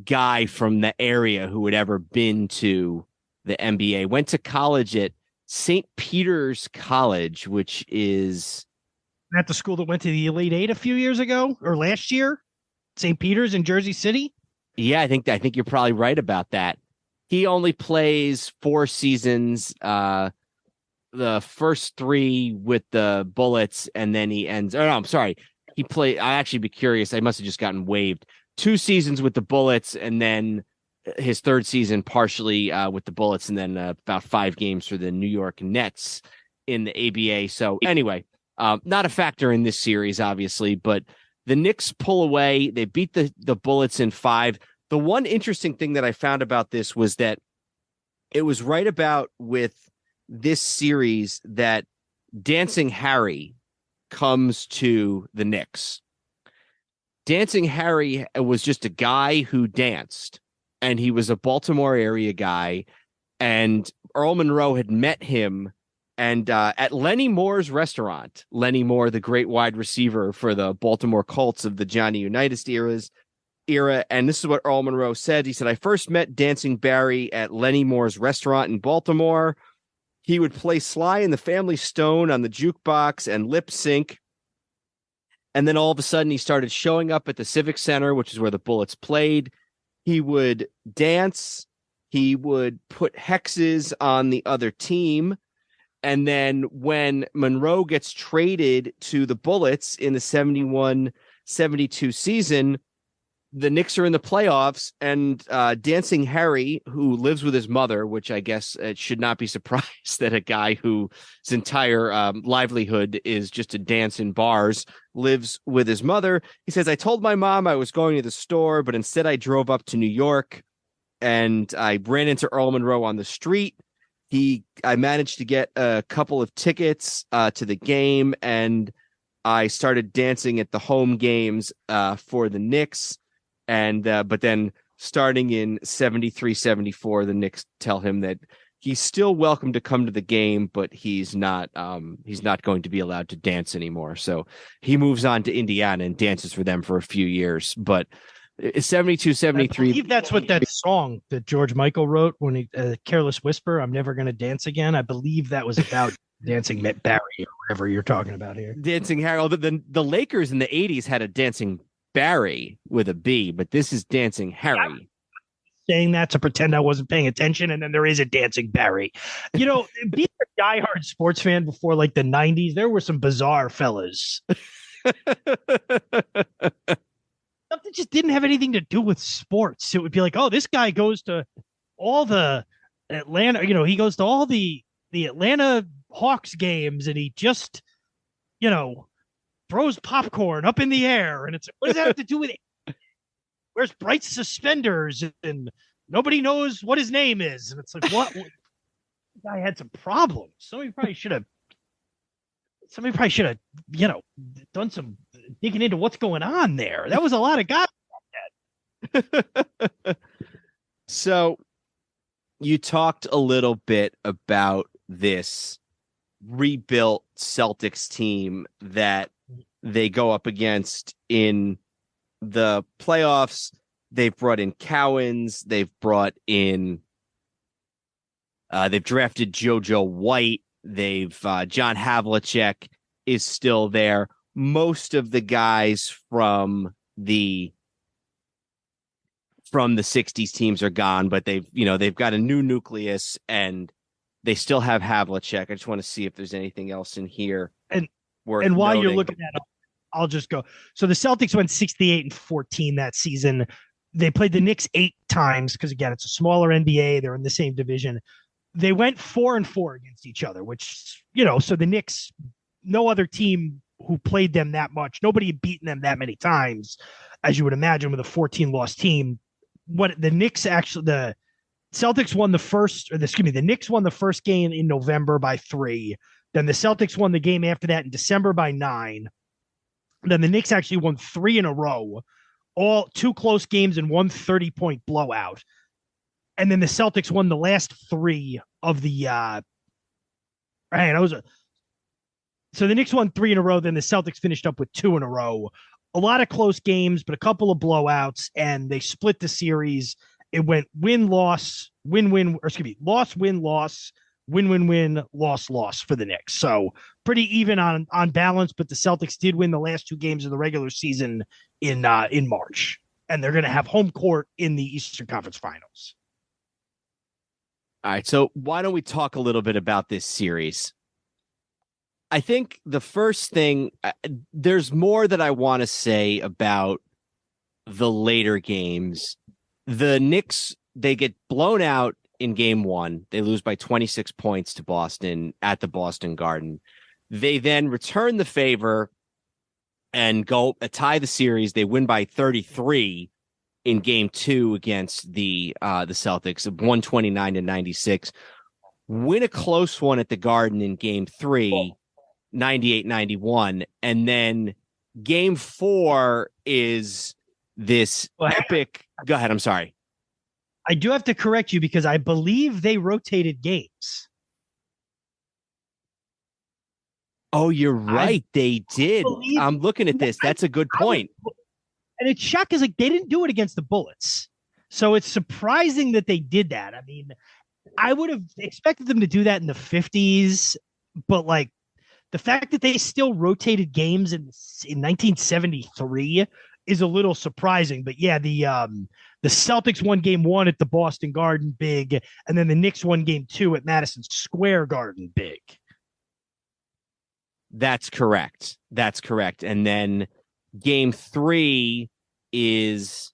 [SPEAKER 2] guy from the area who had ever been to the NBA. Went to college at St. Peter's College, which is
[SPEAKER 3] at the school that went to the Elite Eight a few years ago or last year. St. Peter's in Jersey City.
[SPEAKER 2] Yeah, I think you're probably right about that. He only plays 4 seasons. The first 3 with the Bullets, and then he ends. Oh no, I'm sorry. I'd actually be curious. I must have just gotten waived. 2 seasons with the Bullets, and then his third season partially with the Bullets, and then about 5 games for the New York Nets in the ABA. So anyway, not a factor in this series, obviously, but the Knicks pull away. They beat the Bullets in 5. The one interesting thing that I found about this was that it was right about with this series that Dancing Harry comes to the Knicks. Dancing Harry was just a guy who danced, and he was a Baltimore area guy, and Earl Monroe had met him and at Lenny Moore's restaurant. Lenny Moore, the great wide receiver for the Baltimore Colts of the Johnny Unitas era. And this is what Earl Monroe said. He said, I first met Dancing Barry at Lenny Moore's restaurant in Baltimore. He would play Sly and the Family Stone on the jukebox and lip sync. And then all of a sudden he started showing up at the Civic Center, which is where the Bullets played. He would dance. He would put hexes on the other team. And then when Monroe gets traded to the Bullets in the 71-72 season, the Knicks are in the playoffs, and Dancing Harry, who lives with his mother, which I guess it should not be surprised that a guy whose entire livelihood is just to dance in bars, lives with his mother. He says, I told my mom I was going to the store, but instead I drove up to New York, and I ran into Earl Monroe on the street. I managed to get a couple of tickets to the game, and I started dancing at the home games for the Knicks. And but then starting in 73-74, the Knicks tell him that he's still welcome to come to the game, but he's not going to be allowed to dance anymore. So he moves on to Indiana and dances for them for a few years. But 72-73.
[SPEAKER 3] I believe that's what that song that George Michael wrote when he Careless Whisper, I'm Never Gonna Dance Again. I believe that was about Dancing Barry or whatever you're talking about here.
[SPEAKER 2] Dancing Harry. The Lakers in the 80s had a Dancing Barry with a B, but this is Dancing Harry.
[SPEAKER 3] Yeah. Saying that to pretend I wasn't paying attention, and then there is a Dancing Barry. You know, being a diehard sports fan before like the 90s, there were some bizarre fellas. Stuff that just didn't have anything to do with sports. It would be like, oh, this guy goes to all the Atlanta, he goes to all the Atlanta Hawks games, and he just, throws popcorn up in the air. And it's, what does that have to do with it? Wears bright suspenders, and nobody knows what his name is. And it's like, what? The guy had some problems. Somebody probably should have, done some digging into what's going on there. That was a lot of guys.
[SPEAKER 2] So you talked a little bit about this rebuilt Celtics team that they go up against in the playoffs. They've brought in Cowens. They've brought in, they've drafted JoJo White. They've, John Havlicek is still there. Most of the guys from the 60s teams are gone, but they've got a new nucleus, and they still have Havlicek. I just want to see if there's anything else in here. And while noting.
[SPEAKER 3] You're looking at it, I'll just go. So the Celtics went 68-14 that season. They played the Knicks 8 times because, again, it's a smaller NBA. They're in the same division. They went 4-4 against each other, which, so the Knicks, no other team who played them that much, nobody had beaten them that many times, as you would imagine, with a 14-loss team. What the Knicks actually, the Celtics won the Knicks won the first game in November by 3. Then the Celtics won the game after that in December by 9. Then the Knicks actually won 3 in a row, all 2 close games and 1 30-point blowout. And then the Celtics won the last 3 of the so the Knicks won 3 in a row, then the Celtics finished up with 2 in a row. A lot of close games, but a couple of blowouts, and they split the series. It went win-loss, win-win, or excuse me, loss-win-loss, win-win-win, loss-loss for the Knicks. So pretty even on balance, but the Celtics did win the last 2 games of the regular season in March, and they're going to have home court in the Eastern Conference Finals.
[SPEAKER 2] All right, so why don't we talk a little bit about this series? I think the first thing, there's more that I want to say about the later games. The Knicks they get blown out in game one. They lose by 26 points to Boston at the Boston Garden. They then return the favor and go tie the series. They win by 33 in game two against the Celtics, 129-96. Win a close one at the Garden in game three, 98-91. And then game four is this epic. Go ahead. I'm sorry.
[SPEAKER 3] I do have to correct you because I believe they rotated games.
[SPEAKER 2] Oh, you're right. They did. I'm looking at this. That's a good point.
[SPEAKER 3] And it's shocking because like they didn't do it against the Bullets. So it's surprising that they did that. I mean, I would have expected them to do that in the 50s, but like the fact that they still rotated games in 1973 is a little surprising. But yeah, the Celtics won game one at the Boston Garden big, and then the Knicks won game two at Madison Square Garden big.
[SPEAKER 2] That's correct. And then game three is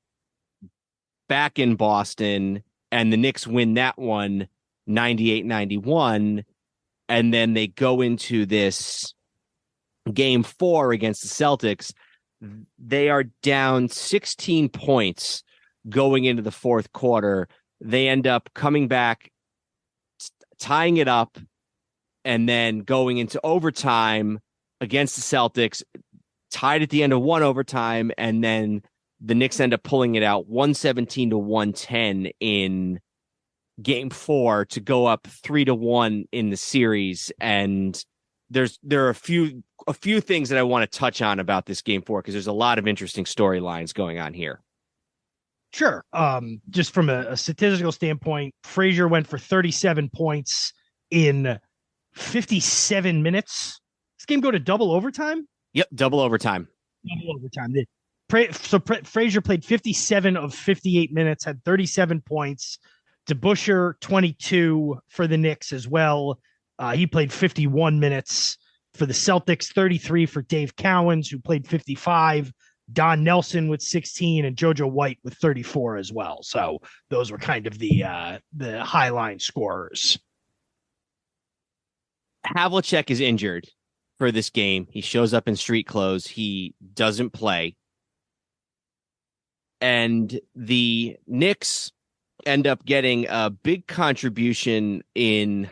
[SPEAKER 2] back in Boston, and the Knicks win that one 98-91. And then they go into this game four against the Celtics. They are down 16 points going into the fourth quarter. They end up coming back, tying it up, and then going into overtime against the Celtics, tied at the end of one overtime, and then the Knicks end up pulling it out 117-110 in game four to go up 3-1 in the series. And there are a few things that I want to touch on about this game four because there's a lot of interesting storylines going on here.
[SPEAKER 3] Sure. Just from a statistical standpoint, Frazier went for 37 points in 57 minutes. This game go to double overtime?
[SPEAKER 2] Yep, double overtime.
[SPEAKER 3] Frazier played 57 of 58 minutes, had 37 points. DeBusschere, 22 for the Knicks as well. He played 51 minutes for the Celtics, 33 for Dave Cowens, who played 55. Don Nelson with 16 and JoJo White with 34 as well. So those were kind of the highline scorers.
[SPEAKER 2] Havlicek is injured for this game. He shows up in street clothes. He doesn't play. And the Knicks end up getting a big contribution in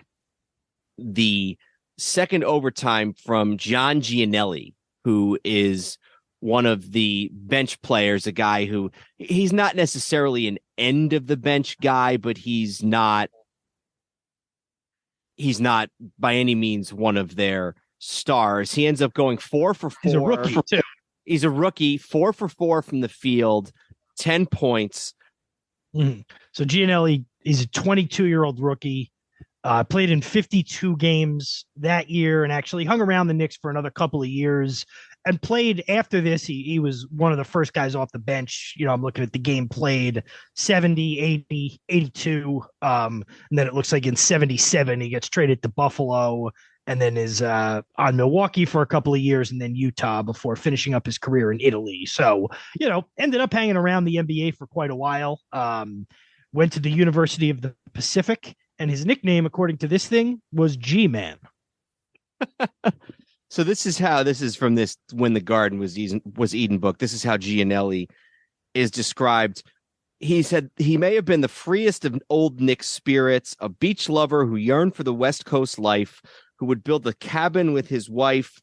[SPEAKER 2] the second overtime from John Gianelli, who is one of the bench players, a guy who he's not necessarily an end of the bench guy, but he's not by any means one of their stars. He ends up going 4 for 4.
[SPEAKER 3] He's a rookie too.
[SPEAKER 2] He's a rookie, 4 for 4 from the field, 10 points.
[SPEAKER 3] Mm-hmm. So Gianelli is a 22-year-old rookie, played in 52 games that year and actually hung around the Knicks for another couple of years and played after this. He was one of the first guys off the bench. You know, I'm looking at the game played 70, 80, 82. And then it looks like in 77, he gets traded to Buffalo and then is on Milwaukee for a couple of years and then Utah before finishing up his career in Italy. So, you know, ended up hanging around the NBA for quite a while. Went to the University of the Pacific, and his nickname, according to this thing, was G-Man.
[SPEAKER 2] So this is from this When the Garden was Eden book. This is how Gianelli is described. He said he may have been the freest of old Knicks spirits, a beach lover who yearned for the West Coast life, who would build a cabin with his wife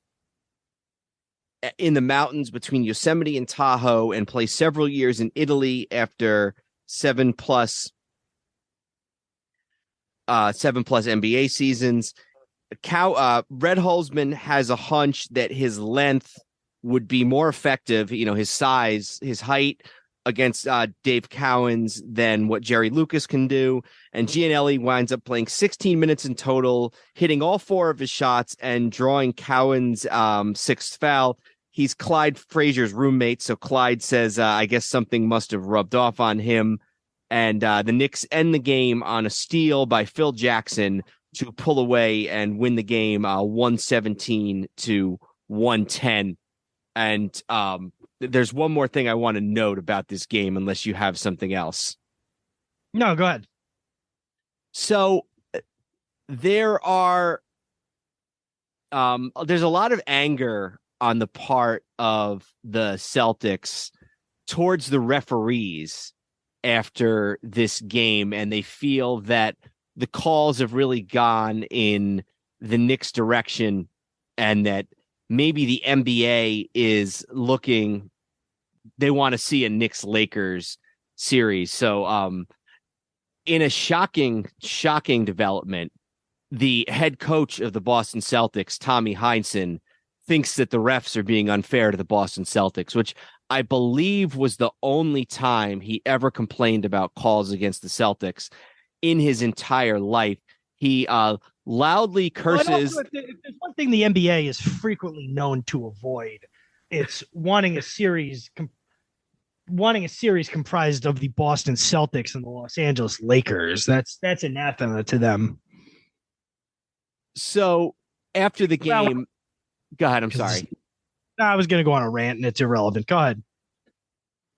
[SPEAKER 2] in the mountains between Yosemite and Tahoe and play several years in Italy after 7+ NBA seasons. Red Holzman has a hunch that his length would be more effective, you know, his size, his height against Dave Cowens than what Jerry Lucas can do. And Gianelli winds up playing 16 minutes in total, hitting all 4 of his shots and drawing Cowens' 6th foul. He's Clyde Frazier's roommate, so Clyde says, I guess something must have rubbed off on him. And the Knicks end the game on a steal by Phil Jackson to pull away and win the game 117-110. And there's one more thing I want to note about this game, unless you have something else.
[SPEAKER 3] No, go ahead.
[SPEAKER 2] So there's a lot of anger on the part of the Celtics towards the referees after this game, and they feel that the calls have really gone in the Knicks' direction, and that maybe the NBA is looking, they want to see a Knicks-Lakers series. So in a shocking development, the head coach of the Boston Celtics, Tommy Heinsohn, thinks that the refs are being unfair to the Boston Celtics, which I believe was the only time he ever complained about calls against the Celtics in his entire life. He loudly curses.
[SPEAKER 3] Well, there's one thing the NBA is frequently known to avoid. It's wanting a series comprised of the Boston Celtics and the Los Angeles Lakers. That's anathema to them.
[SPEAKER 2] So after the game, go ahead. I'm sorry.
[SPEAKER 3] I was going to go on a rant, and it's irrelevant. Go ahead.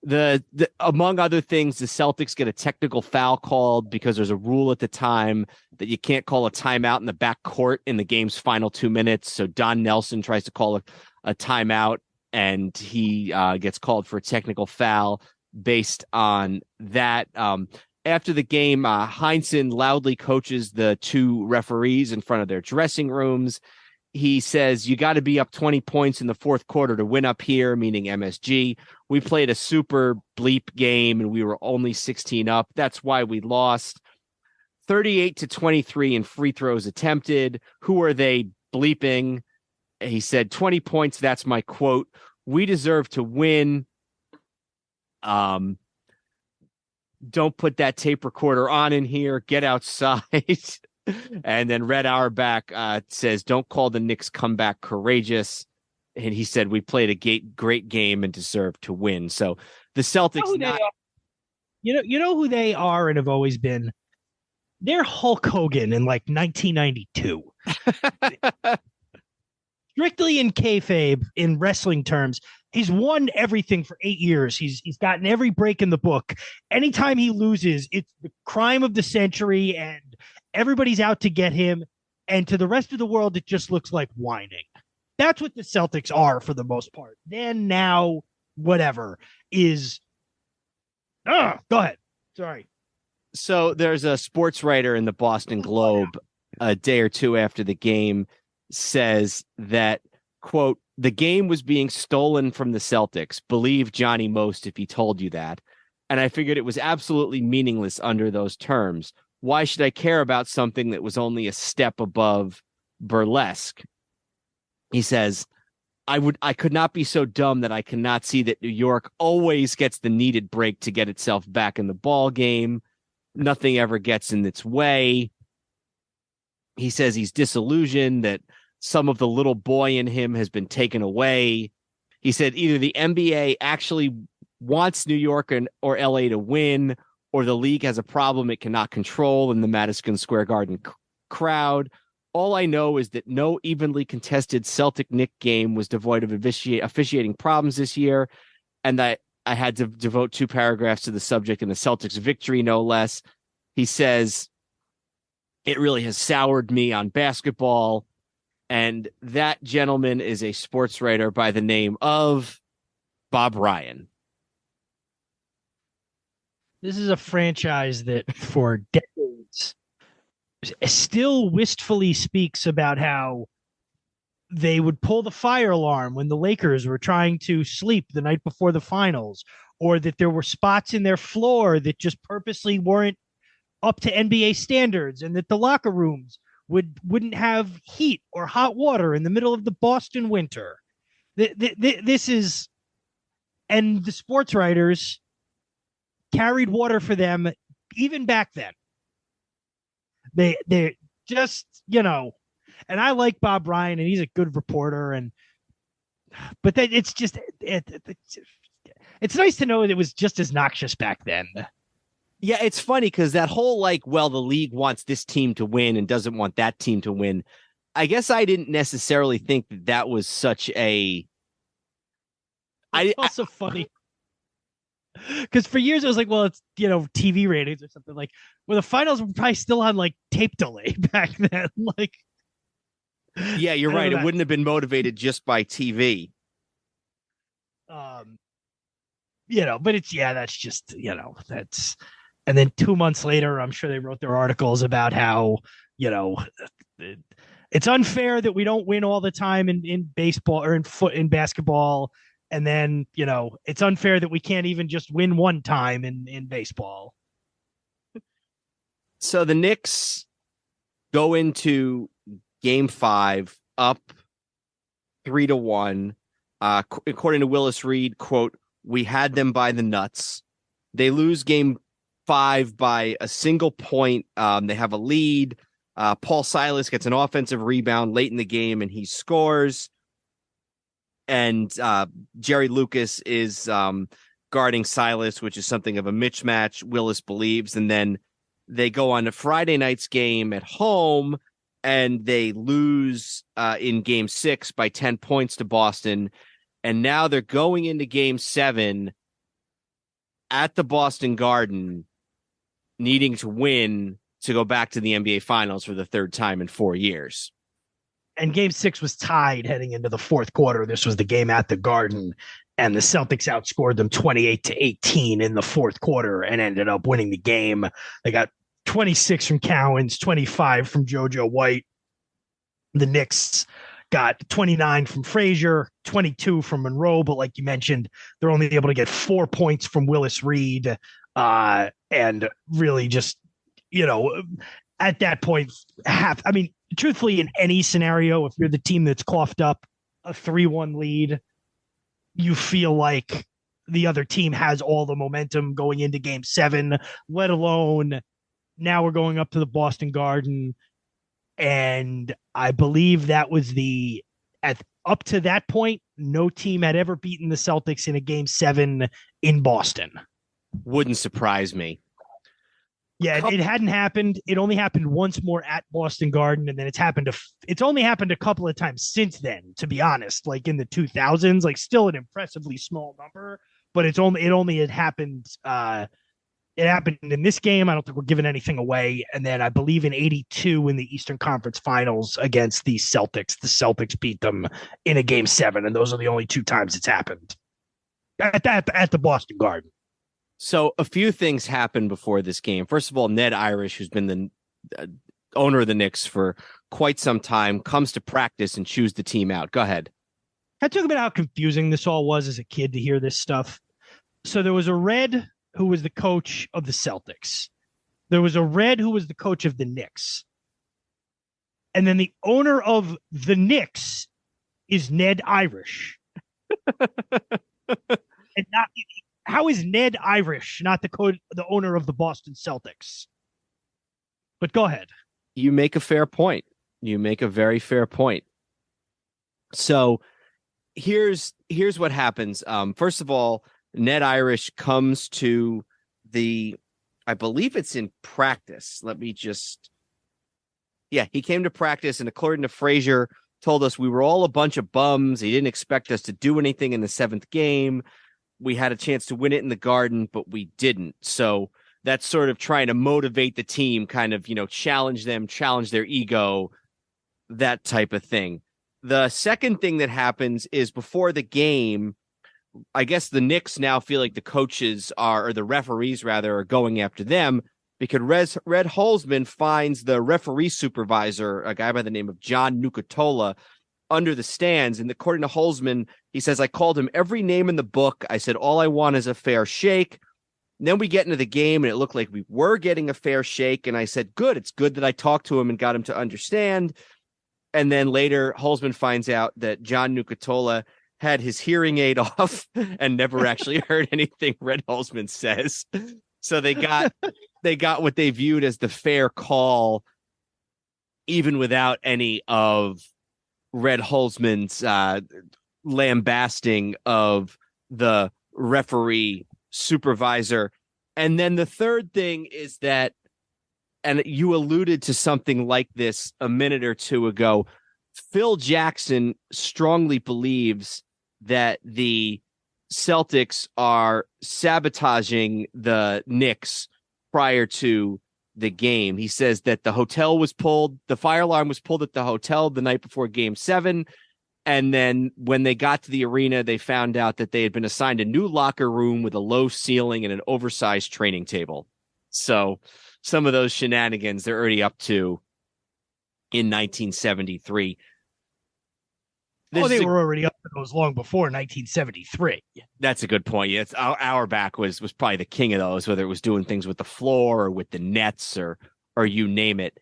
[SPEAKER 2] The among other things, the Celtics get a technical foul called because there's a rule at the time that you can't call a timeout in the back court in the game's final 2 minutes. So Don Nelson tries to call a timeout, and he gets called for a technical foul based on that. After the game, Heinsohn loudly coaches the two referees in front of their dressing rooms. He says, you got to be up 20 points in the fourth quarter to win up here, meaning MSG. We played a super bleep game, and we were only 16 up. That's why we lost. 38-23 in free throws attempted. Who are they bleeping? He said, 20 points, that's my quote. We deserve to win. Don't put that tape recorder on in here. Get outside. And then Red Auerbach says, don't call the Knicks comeback courageous. And he said, we played a great game and deserve to win. So the Celtics,
[SPEAKER 3] you know who they are and have always been? They're Hulk Hogan in like 1992. Strictly in kayfabe, in wrestling terms, he's won everything for 8 years. He's gotten every break in the book. Anytime he loses, it's the crime of the century, and everybody's out to get him. And to the rest of the world, it just looks like whining. That's what the Celtics are for the most part. Then, now, whatever is. Go ahead. Sorry.
[SPEAKER 2] So there's a sports writer in the Boston Globe a day or two after the game says that, quote, the game was being stolen from the Celtics. Believe Johnny Most if he told you that. And I figured it was absolutely meaningless under those terms. Why should I care about something that was only a step above burlesque? He says, I could not be so dumb that I cannot see that New York always gets the needed break to get itself back in the ball game. Nothing ever gets in its way. He says he's disillusioned that some of the little boy in him has been taken away. He said either the NBA actually wants New York or LA to win, or the league has a problem it cannot control in the Madison Square Garden crowd. All I know is that no evenly contested Celtic-Knick game was devoid of officiating problems this year, and that I had to devote 2 paragraphs to the subject in the Celtics' victory, no less. He says, it really has soured me on basketball. And that gentleman is a sports writer by the name of Bob Ryan.
[SPEAKER 3] This is a franchise that for decades still wistfully speaks about how they would pull the fire alarm when the Lakers were trying to sleep the night before the finals, or that there were spots in their floor that just purposely weren't up to NBA standards, and that the locker rooms wouldn't have heat or hot water in the middle of the Boston winter. This is, and the sports writers carried water for them even back then. They just, and I like Bob Ryan, and he's a good reporter, but it's just it's nice to know it was just as noxious back then.
[SPEAKER 2] Yeah, it's funny because that whole the league wants this team to win and doesn't want that team to win. I guess I didn't necessarily think that was such a.
[SPEAKER 3] It's also funny. Because for years it was like, well, it's TV ratings or something like. Well, the finals were probably still on like tape delay back then. Like,
[SPEAKER 2] yeah, you're right. It wouldn't have been motivated just by TV.
[SPEAKER 3] But it's that's just that's. And then 2 months later, I'm sure they wrote their articles about how it's unfair that we don't win all the time in baseball or in basketball. And then, it's unfair that we can't even just win one time in baseball.
[SPEAKER 2] So the Knicks go into Game 5 up 3-1. According to Willis Reed, quote, "We had them by the nuts." They lose Game 5 by a single point. They have a lead. Paul Silas gets an offensive rebound late in the game, and he scores. And Jerry Lucas is guarding Silas, which is something of a mismatch, Willis believes. And then they go on to Friday night's game at home, and they lose in Game 6 by 10 points to Boston. And now they're going into Game 7 at the Boston Garden, needing to win to go back to the NBA Finals for the third time in 4 years.
[SPEAKER 3] And Game 6 was tied heading into the fourth quarter. This was the game at the Garden, and the Celtics outscored them 28-18 in the fourth quarter and ended up winning the game. They got 26 from Cowens, 25 from JoJo White. The Knicks got 29 from Frazier, 22 from Monroe, but like you mentioned, they're only able to get 4 points from Willis Reed, and really just, at that point, truthfully, in any scenario, if you're the team that's coughed up a 3-1 lead, you feel like the other team has all the momentum going into Game 7, let alone now we're going up to the Boston Garden. And I believe that was up to that point, no team had ever beaten the Celtics in a Game 7 in Boston.
[SPEAKER 2] Wouldn't surprise me.
[SPEAKER 3] Yeah, it hadn't happened. It only happened once more at Boston Garden, and then it's only happened a couple of times since then, to be honest, like in the 2000s, like still an impressively small number, but it happened it happened in this game. I don't think we're giving anything away. And then I believe in 82 in the Eastern Conference Finals against the Celtics beat them in a Game 7, and those are the only 2 times it's happened at the Boston Garden.
[SPEAKER 2] So a few things happened before this game. First of all, Ned Irish, who's been the owner of the Knicks for quite some time, comes to practice and chews the team out. Go ahead.
[SPEAKER 3] I talk about how confusing this all was as a kid to hear this stuff. So there was a Red who was the coach of the Celtics. There was a Red who was the coach of the Knicks. And then the owner of the Knicks is Ned Irish. And not... How is Ned Irish not the owner of the Boston Celtics? But go ahead.
[SPEAKER 2] You make a fair point. You make a very fair point. So here's what happens. First of all, Ned Irish comes to I believe it's in practice. He came to practice, and according to Frazier, told us we were all a bunch of bums. He didn't expect us to do anything in the 7th game. We had a chance to win it in the Garden, but we didn't. So that's sort of trying to motivate the team, kind of, challenge them, challenge their ego, that type of thing. The second thing that happens is before the game, I guess the Knicks now feel like the coaches or the referees rather, are going after them because Red Holzman finds the referee supervisor, a guy by the name of John Nucatola, under the stands. And according to Holzman, he says, I called him every name in the book. I said, all I want is a fair shake. And then we get into the game, and it looked like we were getting a fair shake. And I said, good. It's good that I talked to him and got him to understand. And then later, Holzman finds out that John Nucatola had his hearing aid off and never actually heard anything Red Holzman says. So they got what they viewed as the fair call, even without any of Red Holzman's lambasting of the referee supervisor. And then the third thing is that, and you alluded to something like this a minute or two ago, Phil Jackson strongly believes that the Celtics are sabotaging the Knicks prior to the game. He says that the fire alarm was pulled at the hotel the night before Game 7. And then when they got to the arena, they found out that they had been assigned a new locker room with a low ceiling and an oversized training table. So some of those shenanigans they're already up to in 1973.
[SPEAKER 3] They were already up to those long before 1973.
[SPEAKER 2] That's a good point. Yeah, Auerbach was probably the king of those, whether it was doing things with the floor or with the nets or you name it.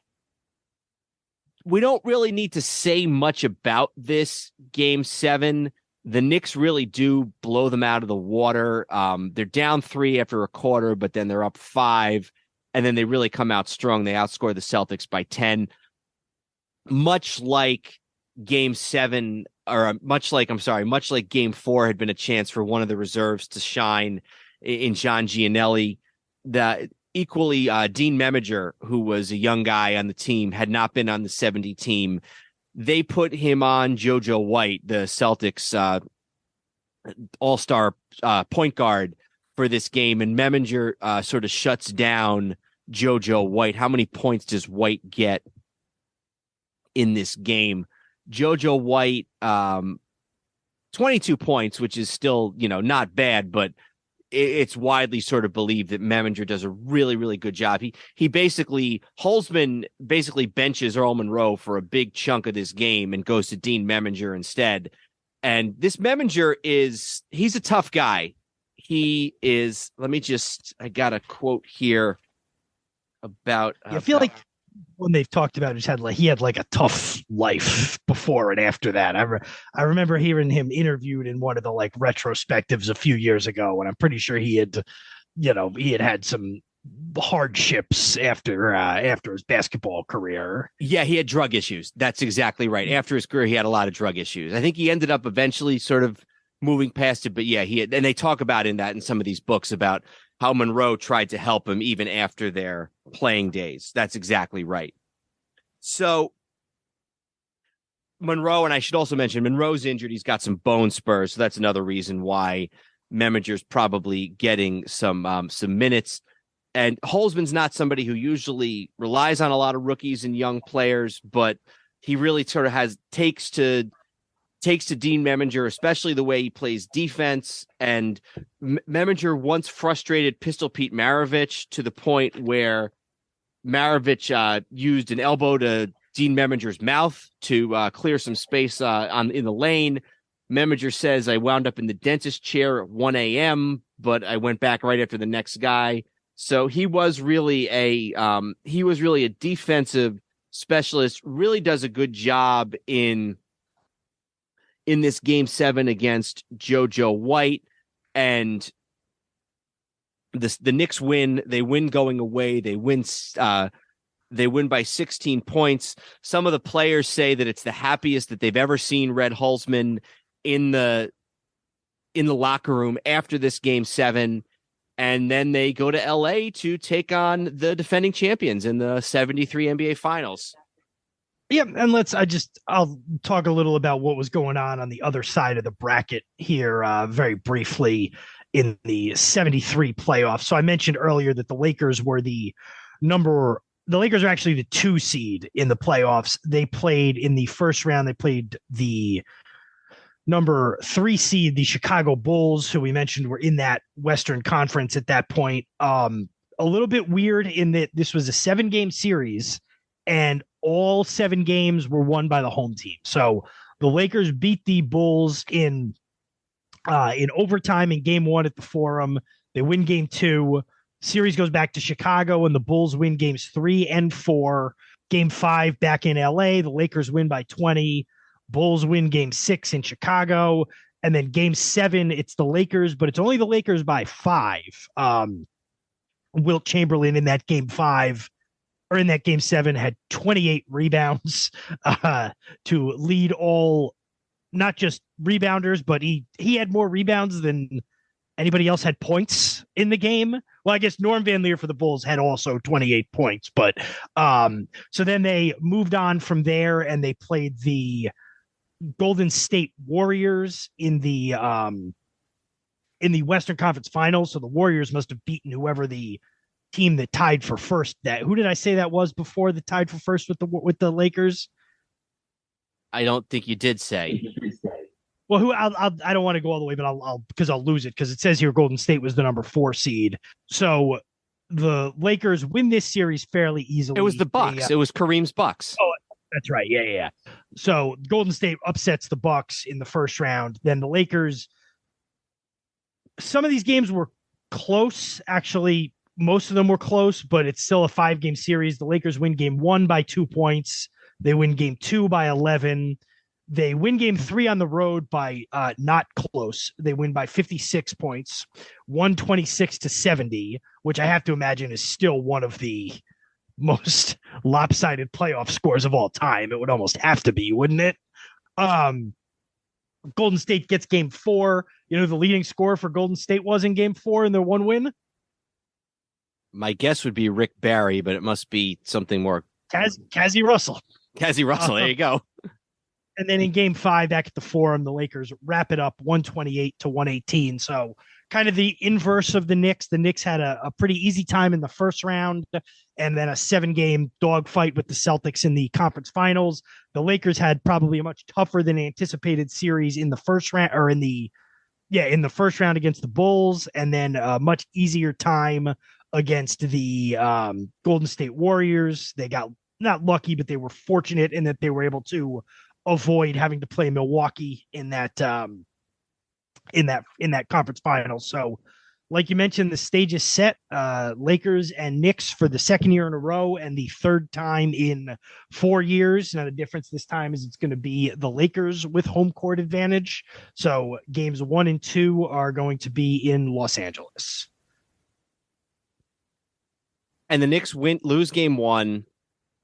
[SPEAKER 2] We don't really need to say much about this Game 7. The Knicks really do blow them out of the water. They're down 3 after a quarter, but then they're up 5, and then they really come out strong. They outscore the Celtics by 10. Much like Game 7, much like Game 4 had been a chance for one of the reserves to shine in John Gianelli. Equally, Dean Meminger, who was a young guy on the team, had not been on the 70 team. They put him on JoJo White, the Celtics all-star point guard for this game, and Meminger sort of shuts down JoJo White. How many points does White get in this game? JoJo White, 22 points, which is still, not bad, but it's widely sort of believed that Meminger does a really, really good job. Holzman basically benches Earl Monroe for a big chunk of this game and goes to Dean Meminger instead. And this Meminger he's a tough guy. He is, I got a quote here about.
[SPEAKER 3] I feel like when they've talked about he had like a tough life before and after that. I remember hearing him interviewed in one of the like retrospectives a few years ago, and I'm pretty sure he had had some hardships after his basketball career.
[SPEAKER 2] Yeah, he had drug issues. That's exactly right. After his career, he had a lot of drug issues. I think he ended up eventually sort of moving past it, but yeah, and they talk about in some of these books about how Monroe tried to help him even after their playing days. That's exactly right. So Monroe, and I should also mention, Monroe's injured. He's got some bone spurs, so that's another reason why Meminger's probably getting some minutes. And Holzman's not somebody who usually relies on a lot of rookies and young players, but he really sort of takes to Dean Meminger, especially the way he plays defense. And Meminger once frustrated Pistol Pete Maravich to the point where Maravich used an elbow to Dean Meminger's mouth to clear some space in the lane. Meminger says, "I wound up in the dentist chair at 1 a.m., but I went back right after the next guy." So he was really a defensive specialist. Really does a good job in this Game 7 against JoJo White, and the Knicks win. They win going away. They win by 16 points. Some of the players say that it's the happiest that they've ever seen Red Holzman in the locker room after this Game 7. And then they go to LA to take on the defending champions in the 73 NBA Finals.
[SPEAKER 3] Yeah, and I'll talk a little about what was going on the other side of the bracket here very briefly in the 73 playoffs. So I mentioned earlier that the Lakers were the Lakers are actually the 2 seed in the playoffs. They played in the first round, they played the number 3 seed, the Chicago Bulls, who we mentioned were in that Western Conference at that point. A little bit weird in that this was a 7-game series, and all 7 games were won by the home team. So the Lakers beat the Bulls in overtime in Game 1 at the Forum. They win Game 2. Series goes back to Chicago, and the Bulls win Games 3 and 4. Game 5 back in LA. The Lakers win by 20. Bulls win Game 6 in Chicago. And then Game 7, it's the Lakers, but it's only the Lakers by 5. Wilt Chamberlain in that Game 5, or in that Game 7, had 28 rebounds to lead all, not just rebounders, but he had more rebounds than anybody else had points in the game. Well, I guess Norm Van Leer for the Bulls had also 28 points, but so then they moved on from there and they played the Golden State Warriors in the in the Western Conference Finals. So the Warriors must have beaten whoever the team that tied for first. Who did I say that was before the tied for first with the Lakers?
[SPEAKER 2] I don't think you did say.
[SPEAKER 3] Well, I don't want to go all the way, but I'll because I'll lose it because it says here Golden State was the number 4 seed. So the Lakers win this series fairly easily.
[SPEAKER 2] It was the Bucks. It was Kareem's Bucks.
[SPEAKER 3] Oh, that's right. Yeah. So Golden State upsets the Bucks in the first round. Then the Lakers. Some of these games were close. Actually, most of them were close, but it's still a 5-game series. The Lakers win game 1 by 2 points. They win game 2 by 11. They win game 3 on the road by not close. They win by 56 points, 126-70, which I have to imagine is still one of the most lopsided playoff scores of all time. It would almost have to be, wouldn't it? Golden State gets game 4. You know, the leading scorer for Golden State was in game 4 in their one win.
[SPEAKER 2] My guess would be Rick Barry, but it must be something more.
[SPEAKER 3] Cassie Russell.
[SPEAKER 2] Cassie Russell. There you go.
[SPEAKER 3] And then in game 5 back at the Forum, the Lakers wrap it up 128-118. So kind of the inverse of the Knicks. The Knicks had a pretty easy time in the first round and then a 7-game dogfight with the Celtics in the conference finals. The Lakers had probably a much tougher than anticipated series in the first round or in the first round against the Bulls, and then a much easier time against the Golden State Warriors. They got not lucky, but they were fortunate in that they were able to avoid having to play Milwaukee in that conference final. So like you mentioned, the stage is set. Lakers and Knicks for the second year in a row and the third time in 4 years. Now the difference this time is it's going to be the Lakers with home court advantage. So games 1 and 2 are going to be in Los Angeles.
[SPEAKER 2] And the Knicks lose game 1.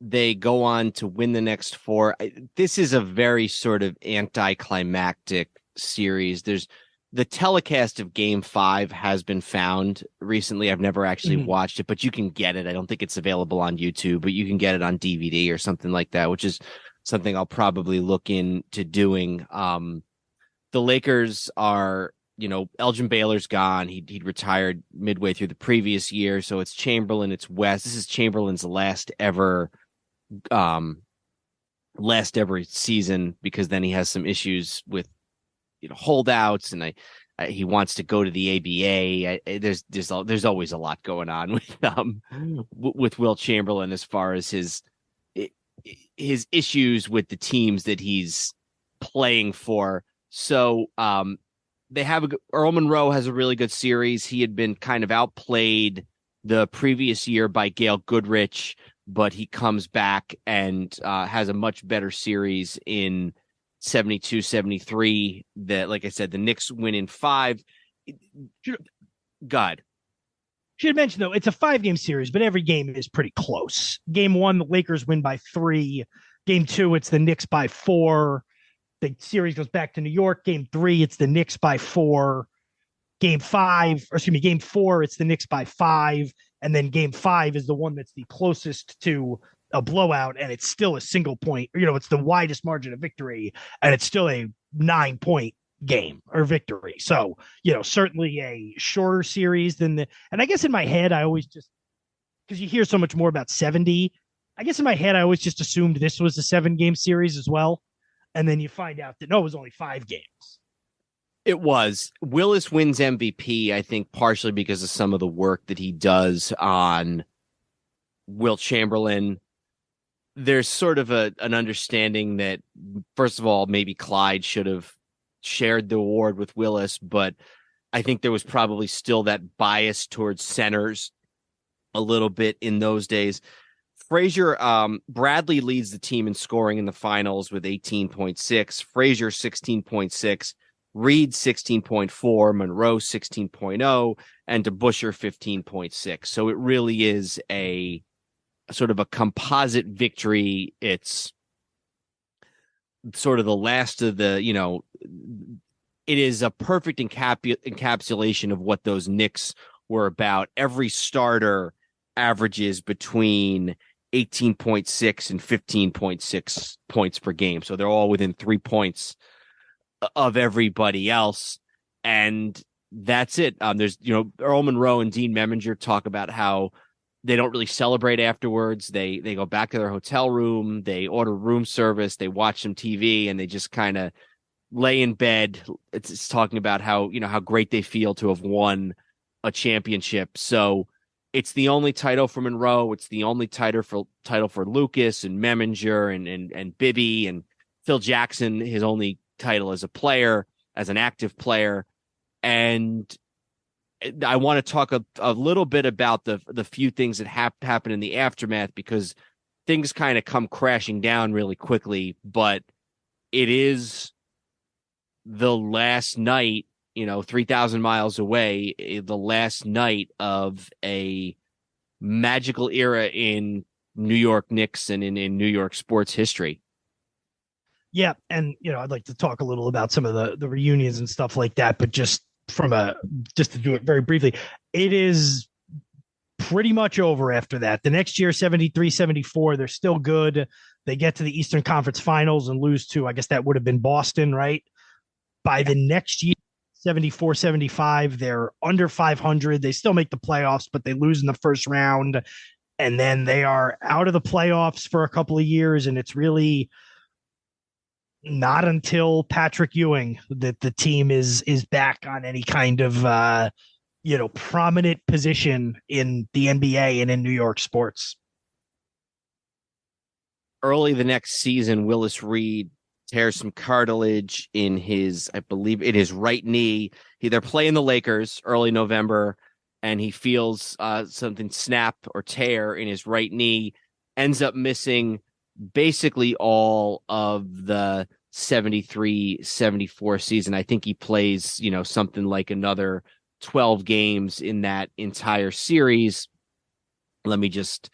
[SPEAKER 2] They go on to win the next 4. This is a very sort of anticlimactic series. There's the telecast of game 5 has been found recently. I've never actually watched it, but you can get it. I don't think it's available on YouTube, but you can get it on DVD or something like that, which is something I'll probably look into doing. The Lakers are, Elgin Baylor's gone. He'd retired midway through the previous year. So it's Chamberlain, it's West. This is Chamberlain's last ever season, because then he has some issues with holdouts, and he wants to go to the ABA. There's always a lot going on with Wilt Chamberlain as far as his issues with the teams that he's playing for. So they have Earl Monroe has a really good series. He had been kind of outplayed the previous year by Gail Goodrich, but he comes back and has a much better series in 72-73. That, like I said, the Knicks win in 5. God.
[SPEAKER 3] Should mention, though, it's a 5-game series, but every game is pretty close. Game 1, the Lakers win by 3. Game 2, it's the Knicks by 4. The series goes back to New York. Game 3, it's the Knicks by 4. Game 4, it's the Knicks by 5. And then game 5 is the one that's the closest to a blowout, and it's still a single point. It's the widest margin of victory, and it's still a 9-point game or victory. So, certainly a shorter series than and I guess in my head, I always just, because you hear so much more about 70, I guess in my head, I always just assumed this was a 7-game series as well. And then you find out that no, it was only 5 games.
[SPEAKER 2] It was. Willis wins MVP, I think, partially because of some of the work that he does on Wilt Chamberlain. There's sort of an understanding that, first of all, maybe Clyde should have shared the award with Willis, but I think there was probably still that bias towards centers a little bit in those days. Frazier, Bradley leads the team in scoring in the finals with 18.6, Frazier 16.6, Reed 16.4, Monroe 16.0, and DeBusschere 15.6. So it really is a sort of a composite victory. It's sort of the last of the, it is a perfect encapsulation of what those Knicks were about. Every starter averages between 18.6 and 15.6 points per game. So they're all within 3 points of everybody else. And that's it. There's, Earl Monroe and Dean Meminger talk about how they don't really celebrate afterwards. They go back to their hotel room, they order room service, they watch some TV, and they just kind of lay in bed. It's talking about how, how great they feel to have won a championship. So it's the only title for Monroe. It's the only title for Lucas and Meminger and Bibby and Phil Jackson, his only title as a player, as an active player. And I want to talk a little bit about the few things that happened in the aftermath, because things kind of come crashing down really quickly. But it is the last night, 3,000 miles away, the last night of a magical era in New York Knicks and in New York sports history.
[SPEAKER 3] Yeah. And, I'd like to talk a little about some of the reunions and stuff like that, but just to do it very briefly, it is pretty much over after that. The next year, 73-74, they're still good. They get to the Eastern Conference Finals and lose to, I guess that would have been Boston, right? By the next year, 74-75, they're under 500. They still make the playoffs, but they lose in the first round. And then they are out of the playoffs for a couple of years. And it's really not until Patrick Ewing that the team is back on any kind of prominent position in the NBA and in New York sports.
[SPEAKER 2] Early the next season, Willis Reed tears some cartilage in his right knee. They're playing the Lakers early November, and he feels something snap or tear in his right knee, ends up missing basically all of the 73-74 season. I think he plays, something like another 12 games in that entire series. Let me just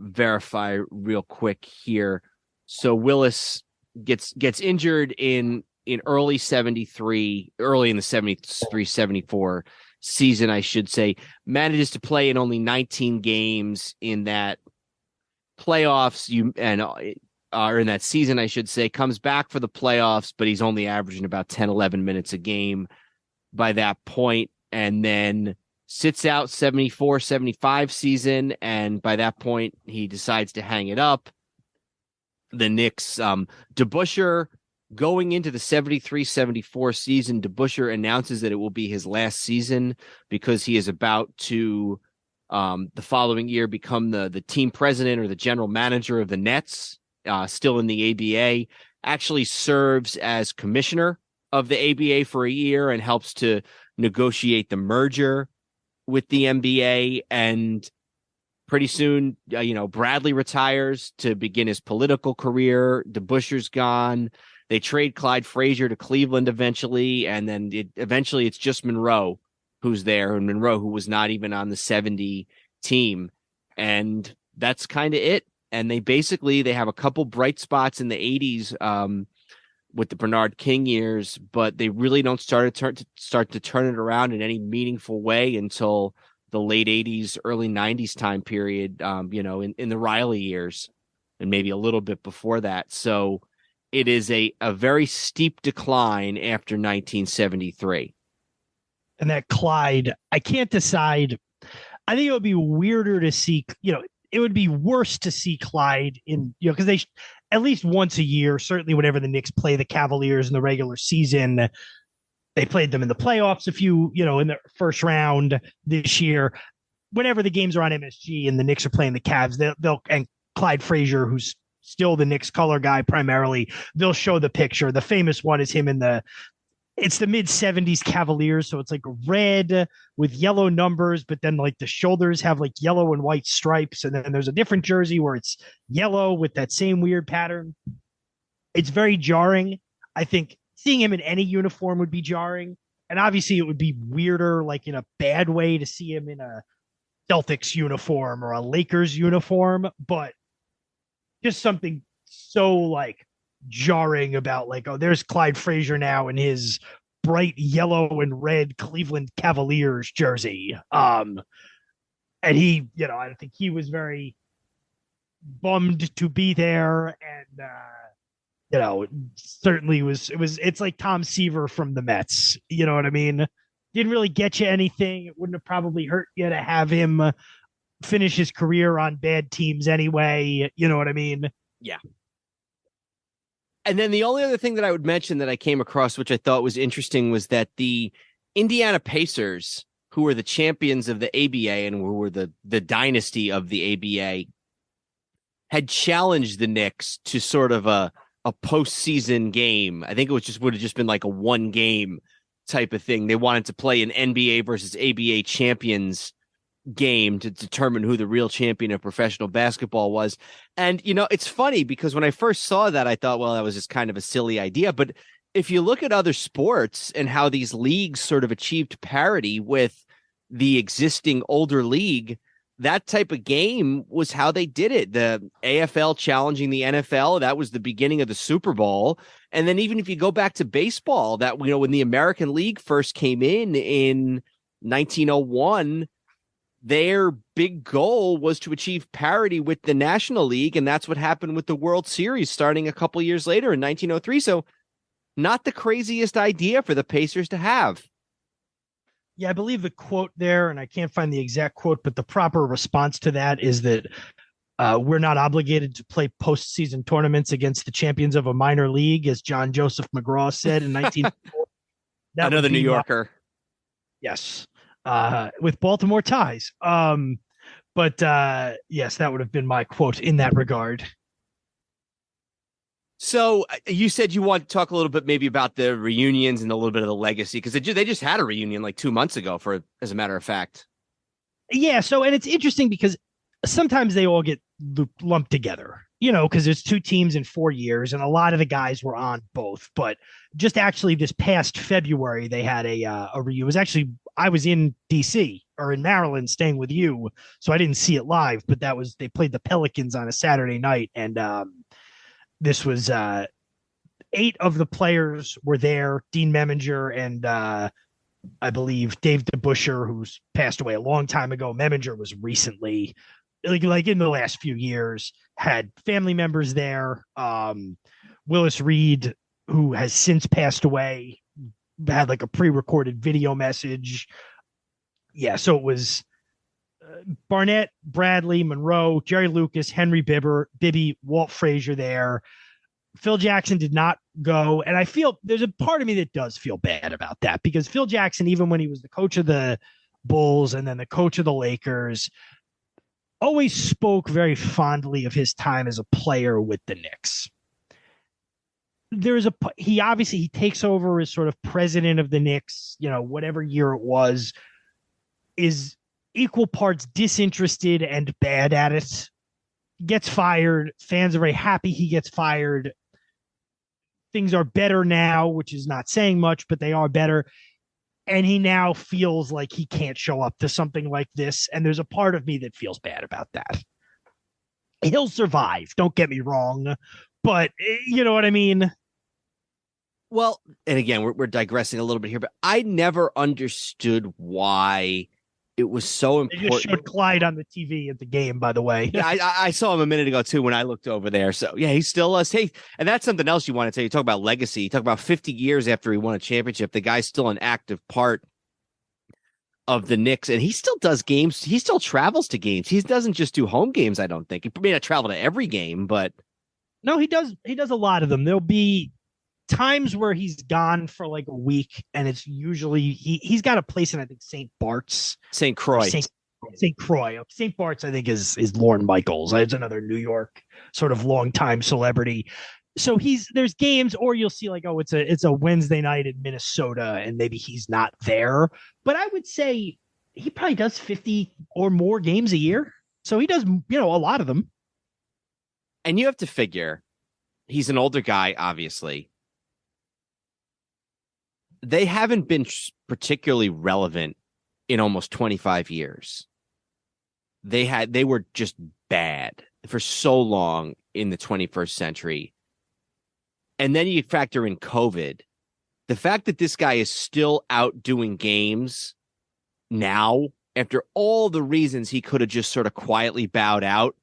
[SPEAKER 2] verify real quick here. So Willis gets injured in early in the 73-74 season, I should say. Manages to play in only 19 games in that playoffs or in that season, I should say. Comes back for the playoffs, but he's only averaging about 10-11 minutes a game by that point, and then sits out 74-75 season, and by that point he decides to hang it up. The Knicks, DeBusschere, going into the 73-74 season, DeBusschere announces that it will be his last season because he is about to the following year become the team president or the general manager of the Nets, still in the ABA. Actually serves as commissioner of the ABA for a year and helps to negotiate the merger with the NBA. And pretty soon, Bradley retires to begin his political career. DeBuschere's gone. They trade Clyde Frazier to Cleveland eventually, and then eventually it's just Monroe who's there, and Monroe, who was not even on the 70 team. And that's kind of it. And they have a couple bright spots in the 80s with the Bernard King years, but they really don't start to turn it around in any meaningful way until the late 80s, early 90s time period, in the Riley years, and maybe a little bit before that. So it is a very steep decline after 1973.
[SPEAKER 3] And that Clyde, I can't decide. I think it would be weirder to see, it would be worse to see Clyde in, because they at least once a year, certainly whenever the Knicks play the Cavaliers in the regular season, they played them in the playoffs in the first round this year. Whenever the games are on MSG and the Knicks are playing the Cavs, they'll and Clyde Frazier, who's still the Knicks color guy primarily, they'll show the picture. The famous one is him in it's the mid-70s Cavaliers, so it's like red with yellow numbers, but then like the shoulders have like yellow and white stripes, and then there's a different jersey where it's yellow with that same weird pattern. It's very jarring. I think seeing him in any uniform would be jarring, and obviously it would be weirder, like in a bad way, to see him in a Celtics uniform or a Lakers uniform, but just something so like jarring about like, oh, there's Clyde Frazier now in his bright yellow and red Cleveland Cavaliers jersey. And he, I think he was very bummed to be there. And, certainly it's like Tom Seaver from the Mets. You know what I mean? didn't really get you anything. It wouldn't have probably hurt you to have him finish his career on bad teams anyway. You know what I mean?
[SPEAKER 2] Yeah. And then the only other thing that I would mention that I came across, which I thought was interesting, was that the Indiana Pacers, who were the champions of the ABA and who were the dynasty of the ABA, had challenged the Knicks to sort of a postseason game. I think it would have just been like a one game type of thing. They wanted to play an NBA versus ABA champions game to determine who the real champion of professional basketball was. And, it's funny because when I first saw that, I thought, well, that was just kind of a silly idea. But if you look at other sports and how these leagues sort of achieved parity with the existing older league, that type of game was how they did it. The AFL challenging the NFL, that was the beginning of the Super Bowl. And then even if you go back to baseball, that, when the American League first came in 1901, their big goal was to achieve parity with the National League. And that's what happened with the World Series starting a couple years later in 1903. So not the craziest idea for the Pacers to have.
[SPEAKER 3] Yeah, I believe the quote there, and I can't find the exact quote, but the proper response to that is that we're not obligated to play postseason tournaments against the champions of a minor league, as John Joseph McGraw said in 1904.
[SPEAKER 2] Another New Yorker.
[SPEAKER 3] Yes. With Baltimore ties. But yes, that would have been my quote in that regard.
[SPEAKER 2] So you said you want to talk a little bit maybe about the reunions and a little bit of the legacy, because they just had a reunion like 2 months ago, as a matter of fact.
[SPEAKER 3] Yeah. So, and it's interesting because sometimes they all get lumped together, because there's 2 teams in 4 years and a lot of the guys were on both. But just actually this past February, they had a reunion. It was actually, I was in DC or in Maryland staying with you, so I didn't see it live, but they played the Pelicans on a Saturday night. And this was 8 of the players were there. Dean Meminger and I believe Dave DeBusschere, who's passed away a long time ago. Meminger was recently, like in the last few years, had family members there. Willis Reed, who has since passed away, had like a pre-recorded video message. Yeah, so it was Barnett, Bradley, Monroe, Jerry Lucas, Henry Bibby, Walt Frazier there. Phil Jackson did not go. And I feel there's a part of me that does feel bad about that, because Phil Jackson, even when he was the coach of the Bulls and then the coach of the Lakers, always spoke very fondly of his time as a player with the Knicks. He takes over as sort of president of the Knicks, whatever year it was, is equal parts disinterested and bad at it, gets fired. Fans are very happy he gets fired. Things are better now, which is not saying much, but they are better. And he now feels like he can't show up to something like this. And there's a part of me that feels bad about that. He'll survive, don't get me wrong, but you know what I mean?
[SPEAKER 2] Well, and again, we're digressing a little bit here, but I never understood why it was so important.
[SPEAKER 3] They just showed Clyde on the TV at the game, by the way.
[SPEAKER 2] Yeah, I saw him a minute ago, too, when I looked over there. So, yeah, he's still hey, and that's something else you want to tell. You talk about legacy. You talk about 50 years after he won a championship. The guy's still an active part of the Knicks, and he still does games. He still travels to games. He doesn't just do home games, I don't think. He may not travel to every game, but...
[SPEAKER 3] No, he does. He does a lot of them. There'll be times where he's gone for like a week, and it's usually he's got a place in, I think, St. Bart's.
[SPEAKER 2] St. Croix.
[SPEAKER 3] St. Croix. St. Bart's, I think, is Lorne Michaels. It's another New York sort of longtime celebrity. So there's games, or you'll see like, oh, it's a Wednesday night in Minnesota, and maybe he's not there. But I would say he probably does 50 or more games a year. So he does, a lot of them.
[SPEAKER 2] And you have to figure he's an older guy, obviously. They haven't been particularly relevant in almost 25 years. They were just bad for so long in the 21st century. And then you factor in COVID. The fact that this guy is still out doing games now, after all the reasons he could have just sort of quietly bowed out,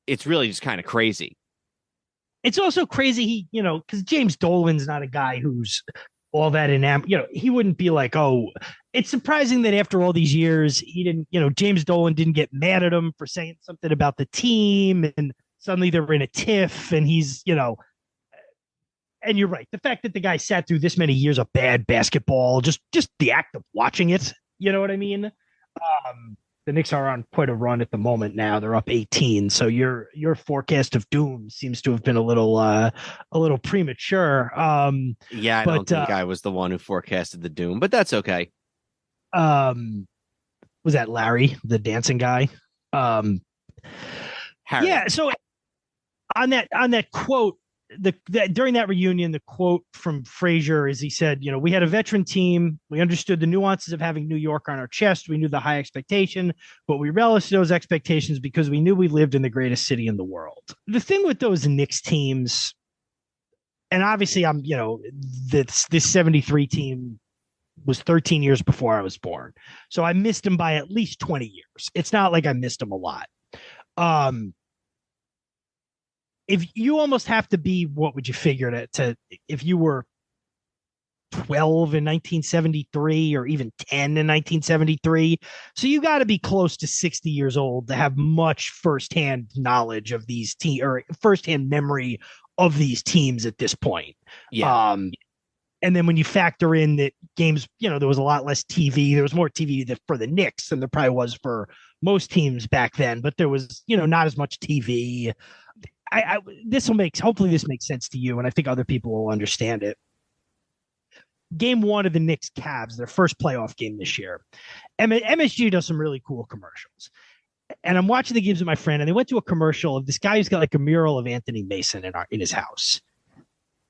[SPEAKER 2] it's really just kind of crazy.
[SPEAKER 3] It's also crazy, because James Dolan's not a guy who's all that he wouldn't be like, oh, it's surprising that after all these years, he didn't, James Dolan didn't get mad at him for saying something about the team and suddenly they're in a tiff and he's, and you're right. The fact that the guy sat through this many years of bad basketball, just the act of watching it, you know what I mean? The Knicks are on quite a run at the moment now. They're up 18. So your forecast of doom seems to have been a little premature.
[SPEAKER 2] Yeah, I don't think I was the one who forecasted the doom, but that's okay.
[SPEAKER 3] Was that Larry, the dancing guy?
[SPEAKER 2] Harry.
[SPEAKER 3] Yeah. So on that quote, during that reunion, the quote from Frazier is he said, we had a veteran team. We understood the nuances of having New York on our chest. We knew the high expectation, but we relished those expectations because we knew we lived in the greatest city in the world. The thing with those Knicks teams, and obviously this 73 team was 13 years before I was born. So I missed them by at least 20 years. It's not like I missed them a lot. If you almost have to be, what would you figure to if you were 12 in 1973 or even 10 in 1973. So you got to be close to 60 years old to have much firsthand knowledge of these or firsthand memory of these teams at this point.
[SPEAKER 2] Yeah.
[SPEAKER 3] And then when you factor in that games, there was a lot less TV. There was more TV for the Knicks than there probably was for most teams back then, but there was, not as much TV. Hopefully this makes sense to you, and I think other people will understand it. Game 1 of the Knicks Cavs, their first playoff game this year. MSG does some really cool commercials. And I'm watching the games with my friend, and they went to a commercial of this guy who's got like a mural of Anthony Mason in his house.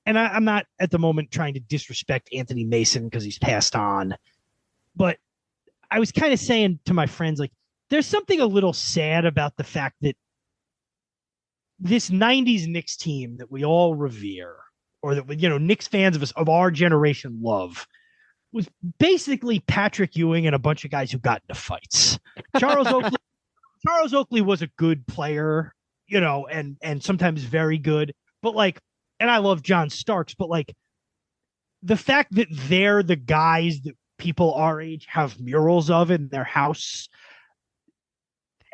[SPEAKER 3] And I'm not at the moment trying to disrespect Anthony Mason because he's passed on. But I was kind of saying to my friends, like, there's something a little sad about the fact that this 90s Knicks team that we all revere, or that, Knicks fans of our generation love, was basically Patrick Ewing and a bunch of guys who got into fights. Charles Oakley was a good player, and sometimes very good, but and I love John Starks, but the fact that they're the guys that people our age have murals of in their house.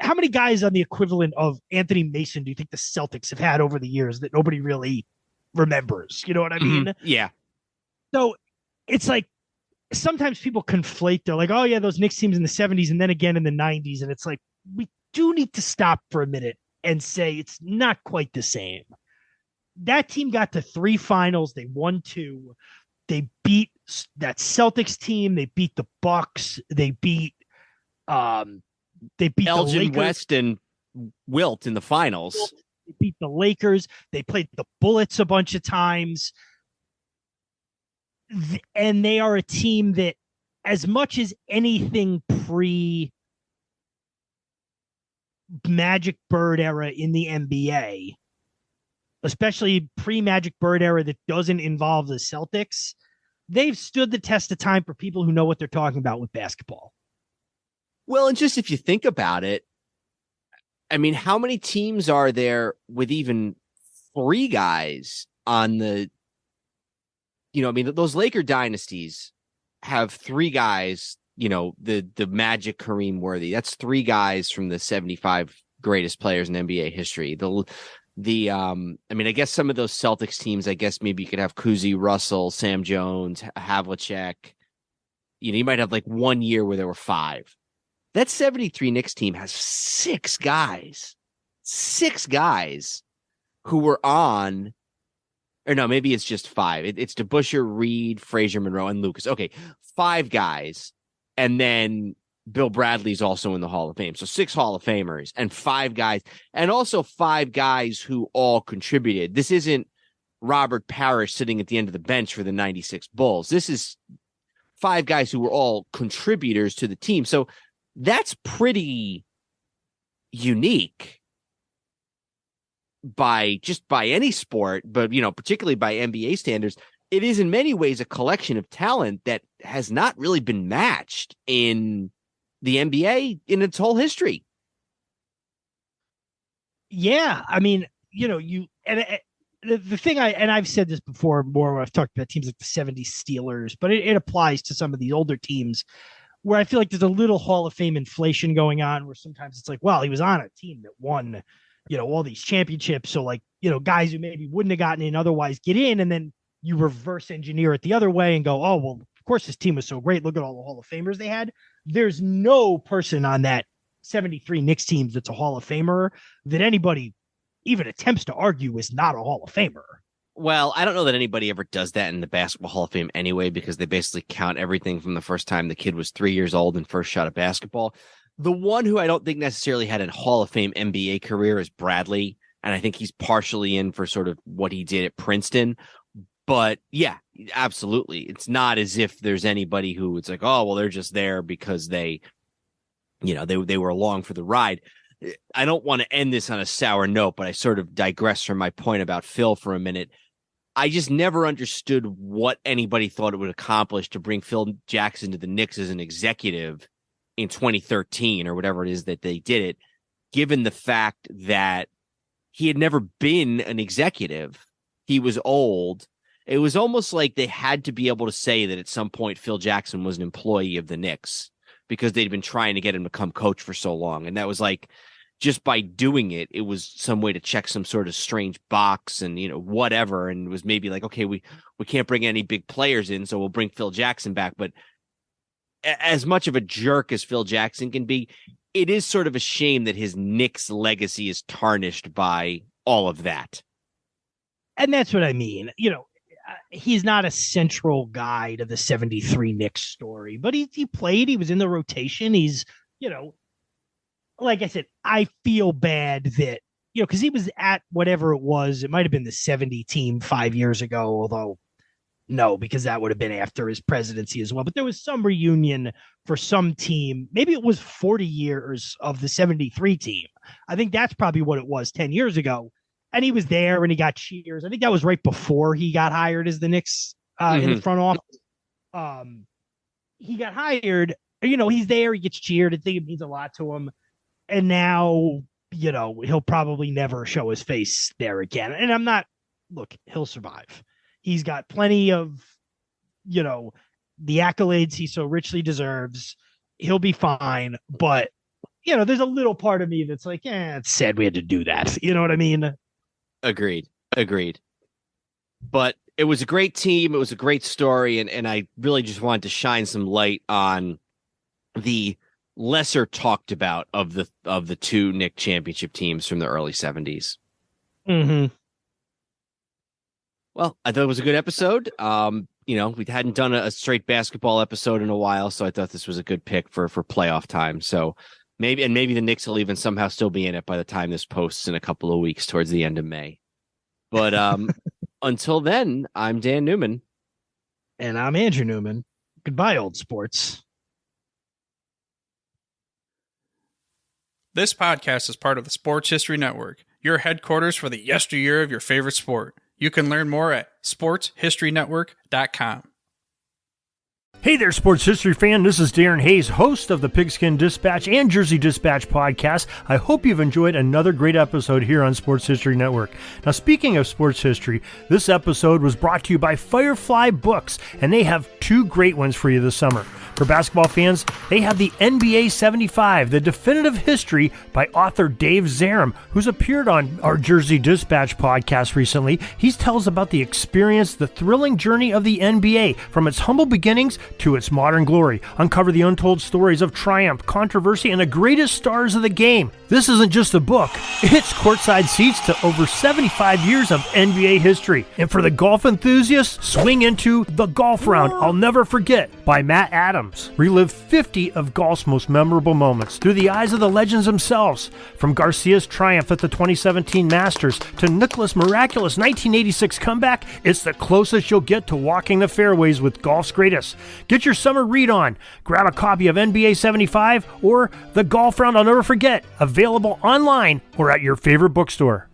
[SPEAKER 3] How many guys on the equivalent of Anthony Mason do you think the Celtics have had over the years that nobody really remembers? You know what I mean?
[SPEAKER 2] Mm-hmm. Yeah.
[SPEAKER 3] So it's like sometimes people conflate. They're like, oh, yeah, those Knicks teams in the 70s and then again in the 90s. And it's like, we do need to stop for a minute and say it's not quite the same. That team got to 3 finals. They won 2. They beat that Celtics team. They beat the Bucks. They beat
[SPEAKER 2] Elgin West and Wilt in the finals.
[SPEAKER 3] They beat the Lakers. They played the Bullets a bunch of times. And they are a team that, as much as anything pre-Magic Bird era in the NBA, especially pre-Magic Bird era that doesn't involve the Celtics, they've stood the test of time for people who know what they're talking about with basketball.
[SPEAKER 2] Well, and just if you think about it, I mean, how many teams are there with even 3 guys on the, those Laker dynasties have 3 guys, the Magic, Kareem, Worthy. That's 3 guys from the 75 greatest players in NBA history. I guess some of those Celtics teams, I guess maybe you could have Cousy, Russell, Sam Jones, Havlicek. You might have 1 year where there were 5. That 73 Knicks team has 6 guys who were on, or no, maybe it's just 5. It's DeBusschere, Reed, Frazier, Monroe, and Lucas. Okay, 5 guys. And then Bill Bradley's also in the Hall of Fame. So 6 Hall of Famers and 5 guys, and also 5 guys who all contributed. This isn't Robert Parrish sitting at the end of the bench for the 96 Bulls. This is 5 guys who were all contributors to the team. So that's pretty unique by any sport, but particularly by NBA standards. It is in many ways a collection of talent that has not really been matched in the NBA in its whole history.
[SPEAKER 3] Yeah, I mean, the thing I've said this before more when I've talked about teams like the 70s Steelers, but it applies to some of these older teams where I feel like there's a little Hall of Fame inflation going on where sometimes it's like, well, he was on a team that won, all these championships. So like, guys who maybe wouldn't have gotten in otherwise get in, and then you reverse engineer it the other way and go, oh, well, of course this team was so great. Look at all the Hall of Famers they had. There's no person on that 73 Knicks teams that's a Hall of Famer that anybody even attempts to argue is not a Hall of Famer.
[SPEAKER 2] Well, I don't know that anybody ever does that in the Basketball Hall of Fame anyway, because they basically count everything from the first time the kid was 3 years old and first shot at basketball. The one who I don't think necessarily had a Hall of Fame NBA career is Bradley, and I think he's partially in for sort of what he did at Princeton. But yeah, absolutely. It's not as if there's anybody who it's like, oh, well, they're just there because they were along for the ride. I don't want to end this on a sour note, but I sort of digress from my point about Phil for a minute. I just never understood what anybody thought it would accomplish to bring Phil Jackson to the Knicks as an executive in 2013 or whatever it is that they did it, given the fact that he had never been an executive. He was old. It was almost like they had to be able to say that at some point Phil Jackson was an employee of the Knicks because they'd been trying to get him to come coach for so long. And that was like, just by doing it, it was some way to check some sort of strange box and, whatever. And it was maybe like, okay, we can't bring any big players in, so we'll bring Phil Jackson back. But as much of a jerk as Phil Jackson can be, it is sort of a shame that his Knicks legacy is tarnished by all of that.
[SPEAKER 3] And that's what I mean. He's not a central guy to the 73 Knicks story, but he played, he was in the rotation. He's, like I said, I feel bad that, because he was at whatever it was. It might have been the 70 team 5 years ago, although no, because that would have been after his presidency as well. But there was some reunion for some team. Maybe it was 40 years of the 73 team. I think that's probably what it was 10 years ago. And he was there and he got cheers. I think that was right before he got hired as the Knicks in the front office. He got hired. He's there. He gets cheered. I think it means a lot to him. And now, he'll probably never show his face there again. And he'll survive. He's got plenty of, the accolades he so richly deserves. He'll be fine. But, there's a little part of me that's like, it's sad we had to do that. You know what I mean?
[SPEAKER 2] Agreed. But it was a great team. It was a great story. And I really just wanted to shine some light on the lesser talked about of the two Knicks championship teams from the early 70s.
[SPEAKER 3] Mm-hmm.
[SPEAKER 2] Well, I thought it was a good episode. We hadn't done a straight basketball episode in a while, so I thought this was a good pick for playoff time. So maybe the Knicks will even somehow still be in it by the time this posts in a couple of weeks towards the end of May. But until then, I'm Dan Newman.
[SPEAKER 3] And I'm Andrew Newman. Goodbye, old sports.
[SPEAKER 4] This podcast is part of the Sports History Network, your headquarters for the yesteryear of your favorite sport. You can learn more at sportshistorynetwork.com.
[SPEAKER 5] Hey there, sports history fan. This is Darren Hayes, host of the Pigskin Dispatch and Jersey Dispatch podcast. I hope you've enjoyed another great episode here on Sports History Network. Now, speaking of sports history, this episode was brought to you by Firefly Books, and they have two great ones for you this summer. For basketball fans, they have the NBA 75, the definitive history by author Dave Zarum, who's appeared on our Jersey Dispatch podcast recently. He tells about the experience, the thrilling journey of the NBA, from its humble beginnings to its modern glory. Uncover the untold stories of triumph, controversy, and the greatest stars of the game. This isn't just a book. It's courtside seats to over 75 years of NBA history. And for the golf enthusiasts, swing into The Golf Round I'll Never Forget by Matt Adams. Relive 50 of golf's most memorable moments through the eyes of the legends themselves. From Garcia's triumph at the 2017 Masters to Nicklaus' miraculous 1986 comeback, it's the closest you'll get to walking the fairways with golf's greatest. Get your summer read on. Grab a copy of NBA 75 or The Golf Round I'll Never Forget, available online or at your favorite bookstore.